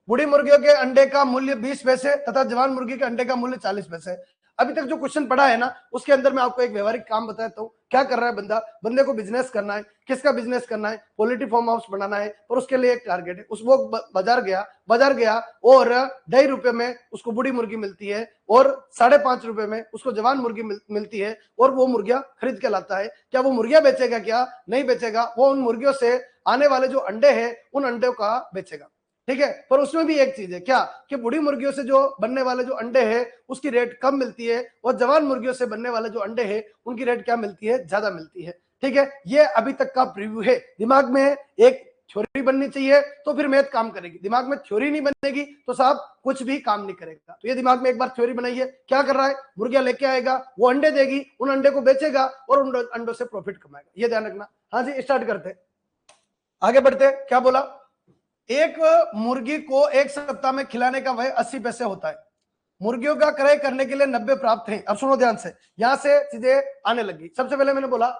बूढ़ी मुर्गियों के अंडे का मूल्य 20 पैसे तथा जवान मुर्गी के अंडे का मूल्य 40 पैसे। अभी तक जो क्वेश्चन पढ़ा है ना उसके अंदर मैं आपको एक व्यवहारिक काम बताता हूँ। क्या कर रहा है बंदा? बंदे को बिजनेस करना है। किसका बिजनेस करना है? पोल्ट्री फार्म हाउस बनाना है, और उसके लिए एक टारगेट है। उस वो बाजार गया और 2.5 रुपए में उसको बूढ़ी मुर्गी मिलती है और 5.5 रुपए में उसको जवान मुर्गी मिलती है, और वो मुर्गियां खरीद के लाता है। क्या वो मुर्गियां बेचेगा? क्या नहीं बेचेगा, वो उन मुर्गियों से आने वाले जो अंडे हैं उन अंडों का बेचेगा, ठीक है? पर उसमें भी एक चीज है, क्या कि बूढ़ी मुर्गियों से जो बनने वाले जो अंडे हैं उसकी रेट कम मिलती है, और जवान मुर्गियों से बनने वाले जो अंडे हैं उनकी रेट क्या मिलती है? ज्यादा मिलती है, ठीक है? ये अभी तक का प्रीव्यू है। दिमाग में एक थ्योरी बननी चाहिए तो फिर मैथ काम करेगी, दिमाग में थ्योरी नहीं बनेगी तो साहब कुछ भी काम नहीं करेगा। तो ये दिमाग में एक बार थ्योरी बनाइए। क्या कर रहा है? मुर्गियां लेके आएगा, वो अंडे देगी, उन अंडे को बेचेगा और उन अंडों से प्रॉफिट कमाएगा, ये ध्यान रखना। हाँ जी, स्टार्ट करते, आगे बढ़ते। क्या बोला? एक मुर्गी को एक सप्ताह में खिलाने का वह 80 पैसे होता है। मुर्गियों का क्रय करने के लिए 90 प्राप्त हैं। अब सुनो ध्यान से, यहां से चीजें आने लगी। सबसे पहले मैंने बोला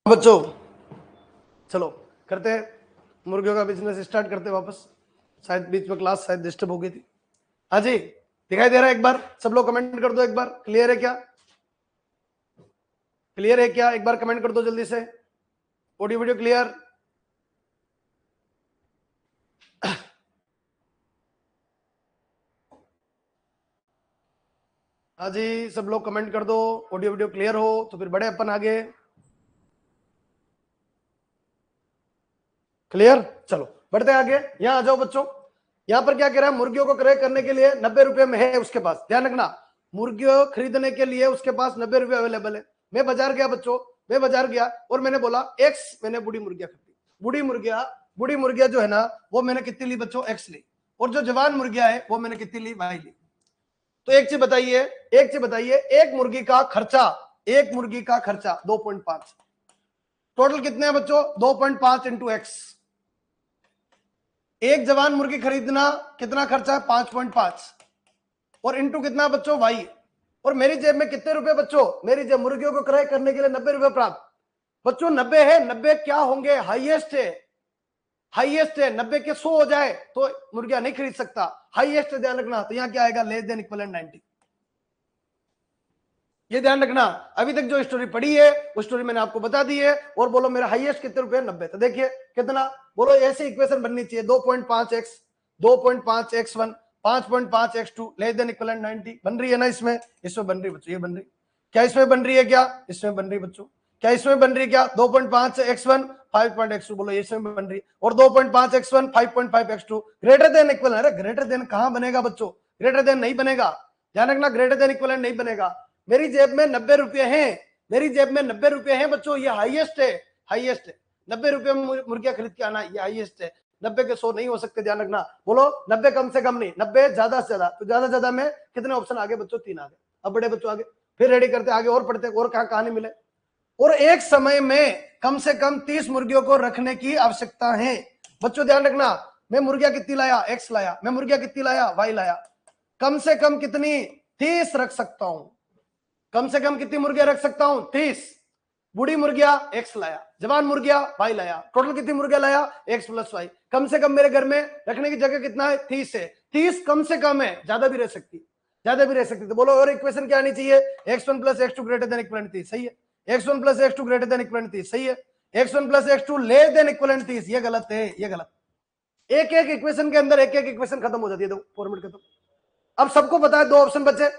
बच्चों चलो करते हैं, मुर्गियों का बिजनेस स्टार्ट करते वापस। शायद बीच में क्लास शायद डिस्टर्ब हो गई थी। हाँ जी, दिखाई दे रहा है? एक बार सब लोग कमेंट कर दो, एक बार क्लियर है क्या? क्लियर है क्या? एक बार कमेंट कर दो जल्दी से। Audio video clear? हाँ जी, सब लोग कमेंट कर दो, ऑडियो वीडियो क्लियर हो तो फिर बढ़े अपन आगे। क्लियर? चलो बढ़ते आगे, यहां आ जाओ बच्चों। यहां पर क्या कह रहा है? मुर्गियों को क्रय करने के लिए 90 रुपए में है उसके पास। ध्यान रखना, मुर्गियों खरीदने के लिए उसके पास 90 रुपए अवेलेबल है। मैं बाजार गया बच्चों, मैं बाजार गया और मैंने बोला एक्स, मैंने बूढ़ी मुर्गियां खरीदी। बूढ़ी मुर्गियां जो है ना वो मैंने कितनी ली बच्चों? एक्स ली। और जो जवान मुर्गियां है वो मैंने कितनी ली? वाई ली। तो एक चीज बताइए, एक मुर्गी का खर्चा 2.5, टोटल कितने हैं बच्चों? 2.5 इंटू एक्स। एक जवान मुर्गी खरीदना कितना खर्चा है? 5.5 और इंटू कितना बच्चों? वाई। और मेरी जेब में कितने रुपए बच्चों? मेरी जेब मुर्गियों को क्रय करने के लिए 90 रुपए प्राप्त। बच्चों 90 है, 90 क्या होंगे? हाईएस्ट है, हाईएस्ट है। 90 के 100 हो जाए तो मुर्गिया नहीं खरीद सकता, हाईएस्ट ध्यान रखना। तो यहां क्या आएगा? Less than equivalent 90। ये ध्यान रखना। अभी तक जो स्टोरी पढ़ी है वो स्टोरी मैंने आपको बता दी है। और बोलो मेरा हाईएस्ट कितने रुपए? 90। तो देखिए कितना, बोलो ऐसी इक्वेशन बननी चाहिए। 2.5x 2.5x1 5.5x2 less than equivalent 90 बन रही है ना? इसमें बन रही बच्चों, ये बन रही। क्या इसमें बन रही है? क्या इसमें बन रही बच्चों? क्या इसमें बन रही? क्या 2.5x1 5.x2 बोलो इसमें बन रही। और 2.5x1 5.5x2 greater than equivalent. अरे ग्रेटर देन कहां बनेगा बच्चों? ग्रेटर देन नहीं बनेगा, ध्यान रखना, ग्रेटर देन इक्विवेलेंट नहीं बनेगा। मेरी जेब में 90 रुपए हैं, मेरी जेब में 90 रुपए हैं बच्चों, ये हाईएस्ट है, हाईएस्ट है। 90 रुपए में मुर्गिया खरीद के आना, ये हाईएस्ट है। 90 के 100 नहीं हो सकते, ध्यान रखना। बोलो 90 कम से कम नहीं, 90 ज्यादा से ज्यादा। तो ज्यादा से ज्यादा में कितने ऑप्शन आगे बच्चों? 3 आगे। अब बड़े बच्चों आगे फिर रेडी करते आगे और पढ़ते और क्या कहानी मिले। और एक समय में कम से कम 30 मुर्गियों को रखने की आवश्यकता है बच्चों, ध्यान रखना। मैं मुर्गिया कितनी लाया? एक्स लाया। मैं मुर्गिया कितनी लाया? वाई लाया। कम से कम कितनी? 30 रख सकता हूं। कम से कम कितनी मुर्गियां रख सकता हूं? 30। बूढ़ी मुर्गिया एक्स लाया, जवान मुर्गिया वाई लाया। टोटल कितनी मुर्गिया लाया? X plus Y. कम से कम मेरे घर में रखने की जगह कितना है? 30 है। 30 कम से कम है, ज्यादा भी रह सकती, ज्यादा भी रह सकती। तो बोलो और इक्वेशन क्या आनी चाहिए? x1 plus x2 greater than equivalent 30। सही है। x1 plus x2 greater than equivalent 30। सही है। x1 plus x2 less than equivalent 30। ये गलत है, ये गलत। एक एक इक्वेशन के अंदर एक एक इक्वेशन खत्म हो जाती है, फॉर्मेट खत्म। अब सबको पता है 2 ऑप्शन बचे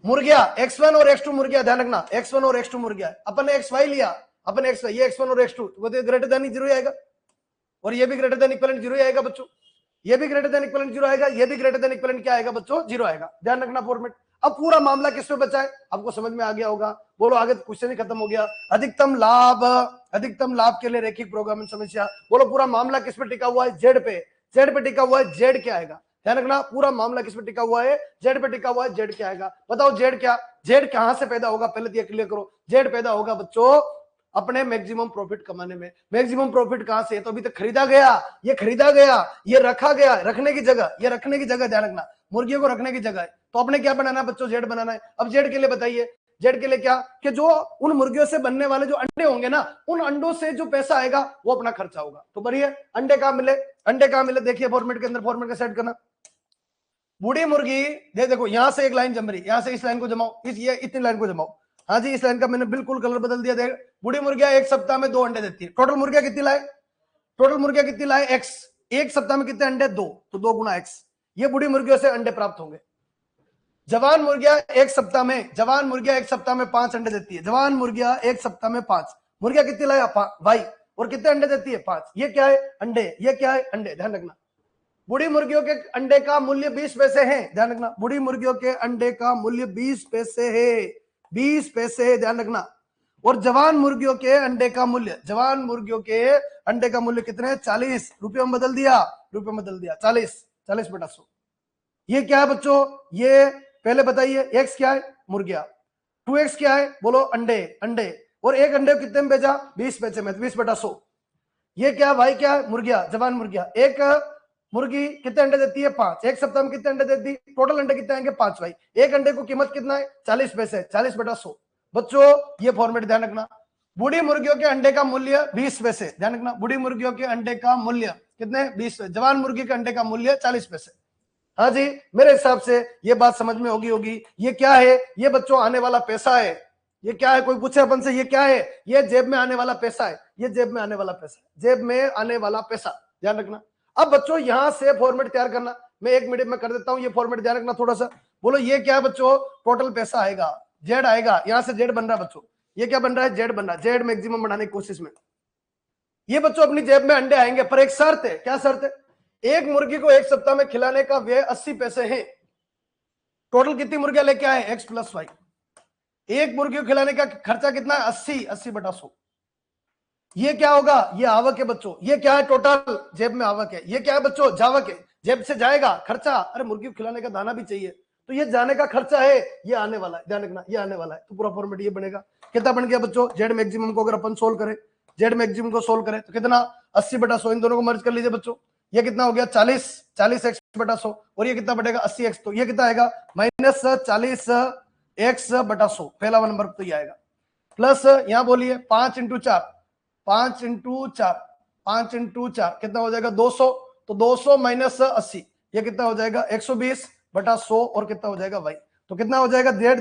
मुर्गिया x1 और x2 मुर्गिया, ध्यान रखना x1 और x2 मुर्गिया। अपन ने xy लिया, अपन xy, ये x1 और x2 वो ग्रेटर देन 0 आएगा और ये भी ग्रेटर देन इक्विवेलेंट 0 आएगा बच्चों। ये भी ग्रेटर देन इक्विवेलेंट 0 आएगा, ये भी ग्रेटर देन इक्विवेलेंट क्या आएगा बच्चों? 0 आएगा। ध्यान रखना फॉर्मेट। अब पूरा मामला किस पे बचा है? आपको समझ में आ गया होगा। बोलो आगे क्वेश्चन ही खत्म हो गया। अधिकतम लाभ के लिए रैखिक प्रोग्रामिंग समस्या। बोलो पूरा मामला किस पे टिका हुआ है? जेड पे। जेड पे टिका हुआ है, जेड क्या आएगा? ध्यान रखना पूरा मामला किस पे टिका हुआ है? जेड पे टिका हुआ है, जेड क्या आएगा? बताओ जेड क्या? जेड कहां से पैदा होगा? पहले तो ये क्लियर करो। जेड पैदा होगा बच्चों अपने मैक्सिमम प्रॉफिट कमाने में। मैक्सिमम प्रॉफिट कहां से? तो अभी तक खरीदा गया, ये खरीदा गया, ये रखा गया, रखने की जगह, ये रखने की जगह, ध्यान रखना मुर्गियों को रखने की जगह है। तो अपने क्या बनाना है बच्चों? जेड बनाना है। अब जेड के लिए बताइए, जेड के लिए क्या कि जो उन मुर्गियों से बनने वाले जो अंडे होंगे ना, उन अंडों से जो पैसा आएगा वो अपना खर्चा होगा। तो बढ़िया, अंडे कहां मिले? अंडे कहां मिले? देखिए फॉर्मेट के अंदर, फॉर्मेट का सेट करना। बूढ़ी मुर्गी देखो यहां से एक लाइन जम रही, यहां से इस लाइन को जमाओ, ये इतनी लाइन को जमाओ। हाँ जी, इस लाइन का मैंने बिल्कुल कलर बदल दिया। देख बूढ़ी मुर्गिया एक सप्ताह में 2 अंडे देती है। टोटल मुर्गिया कितनी लाए? टोटल मुर्गिया कितनी लाए? एक्स। एक सप्ताह में कितने अंडे? 2, तो 2 गुना एक्स। ये बूढ़ी मुर्गियों से अंडे प्राप्त होंगे। जवान मुर्गिया एक सप्ताह में 5 अंडे देती है। जवान मुर्गिया एक सप्ताह में 5। मुर्गिया कितनी लाया? वाई। और कितने अंडे देती है? 5। ये क्या है? अंडे। ये क्या है? अंडे। ध्यान रखना बूढ़ी मुर्गियों के अंडे का मूल्य 20 पैसे है। ध्यान रखना बूढ़ी मुर्गियों के अंडे का मूल्य 20 पैसे है, 20 पैसे है, ध्यान रखना। और जवान मुर्गियों के अंडे का मूल्य, जवान मुर्गियों के अंडे का मूल्य कितने? 40 रुपये में बदल दिया, 40 बटा 100। ये क्या है बच्चों? ये पहले बताइए एक्स क्या है? मुर्गिया। 2x क्या है? बोलो अंडे। अंडे। और एक अंडे को कितने में बेचा? 20 पैसे में, 20 बटा 100। ये क्या? भाई क्या है? मुर्गिया, जवान मुर्गिया। एक मुर्गी कितने अंडे देती है? 5। एक सप्ताह में कितने अंडे देती है? टोटल अंडे कितने आएंगे? 5 भाई। एक अंडे को कीमत कितना है? 40 पैसे, 40 बटा 100। बच्चों ये फॉर्मेट ध्यान रखना। बूढ़ी मुर्गियों के अंडे का मूल्य 20 पैसे, ध्यान रखना बूढ़ी मुर्गियों के अंडे का मूल्य कितने? 20 पैसे। जवान मुर्गी के अंडे का मूल्य 40 पैसे। हाँ जी, मेरे हिसाब से ये बात समझ में होगी। ये क्या है? ये बच्चों आने वाला पैसा है। ये क्या है? कोई पूछे अपन से ये क्या है? ये जेब में आने वाला पैसा है। ये जेब में आने वाला पैसा, जेब में आने वाला पैसा, ध्यान रखना। अब बच्चों यहां से फॉर्मेट तैयार करना, मैं 1 मिनट में कर देता हूं। ये फॉर्मेट ध्यान रखना थोड़ा सा। बोलो ये क्या है बच्चों? टोटल पैसा आएगा, जेड आएगा। यहां से जेड बन रहा है बच्चों। ये क्या बन रहा है? जेड बन रहा है। जेड मैक्सिमम बनाने की कोशिश में ये बच्चों अपनी जेब में अंडे आएंगे, पर एक शर्त है। क्या शर्त है? एक मुर्गी को एक सप्ताह में खिलाने का व्यय 80 पैसे है। टोटल कितनी मुर्गियां लेके आए? X plus y. एक मुर्गी को खिलाने का खर्चा कितना है? 80 बटा 100। ये क्या होगा? ये आवक है बच्चों। ये क्या है? टोटल जेब में आवक है। ये क्या है बच्चों? जावक है, जेब से जाएगा खर्चा। अरे मुर्गी को खिलाने का दाना भी चाहिए, तो ये जाने का खर्चा है, ये आने वाला है, ध्यान रखना ये आने वाला है। तो पूरा फॉर्मेट ये बनेगा। कितना बन गया बच्चों? जेड मैक्सिमम को अगर अपन सोल्व करें जेड मैक्सिमम को सोल्व करें तो कितना 80/100, इन दोनों को मर्ज कर लीजिए बच्चों, ये कितना हो गया 40x/100 और ये कितना बढ़ेगा 80x, तो ये कितना आएगा -40x/100, पहला नंबर तो ये आएगा। प्लस यहां बोलिए 5 × 4, 5 × 4, 5 × 4 कितना हो जाएगा 200, तो 200 - 80 ये कितना हो जाएगा 120/100 और कितना हो जाएगा y, तो कितना हो जाएगा जेड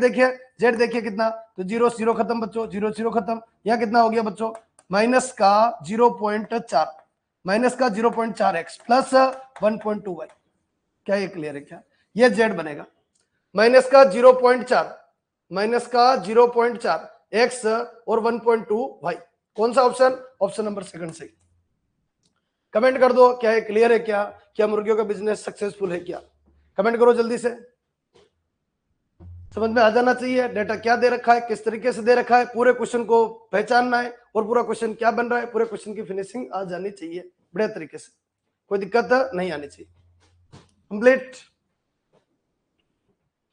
देखिए कितना, तो 0 0 खत्म बच्चों, 0 0 खत्म, यहाँ कितना हो गया बच्चों माइनस का 0.4x प्लस 1.2y, क्या ये क्लियर है क्या, ये जेड बनेगा माइनस का 0.4 x और 1.2y, कौन सा ऑप्शन, ऑप्शन नंबर सेकंड सही। कमेंट कर दो क्या ये क्लियर है क्या मुर्गियों का बिजनेस सक्सेसफुल है क्या, कमेंट करो जल्दी से, समझ में आ जाना चाहिए डेटा क्या दे रखा है, किस तरीके से दे रखा है, पूरे क्वेश्चन को पहचानना है और पूरा क्वेश्चन क्या बन रहा है, पूरे क्वेश्चन की फिनिशिंग आ जानी चाहिए बढ़िया तरीके से, कोई दिक्कत नहीं आनी चाहिए। कंप्लीट।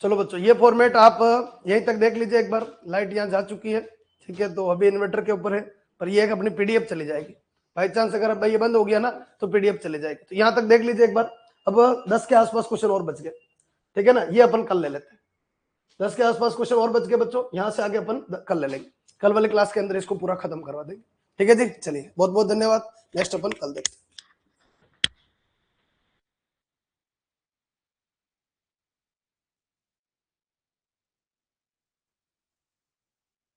चलो बच्चों ये फॉर्मेट आप यहीं तक देख लीजिए एक बार, लाइट यहाँ जा चुकी है, ठीक है, तो अभी इन्वर्टर के ऊपर है, पर ये एक अपनी पीडीएफ चली जाएगी, बाई चांस अगर भाई ये बंद हो गया ना तो पीडीएफ चली जाएगी, तो यहाँ तक देख लीजिए एक बार। अब 10 के आसपास क्वेश्चन और बच गए, ठीक है ना, ये अपन कल ले लेते हैं, 10 के आसपास क्वेश्चन और बच गए बच्चों, यहां से आगे अपन कल ले लेंगे, कल वाले क्लास के अंदर इसको पूरा खत्म करवा देंगे, ठीक है जी। चलिए बहुत बहुत धन्यवाद, नेक्स्ट अपन कल देखते हैं।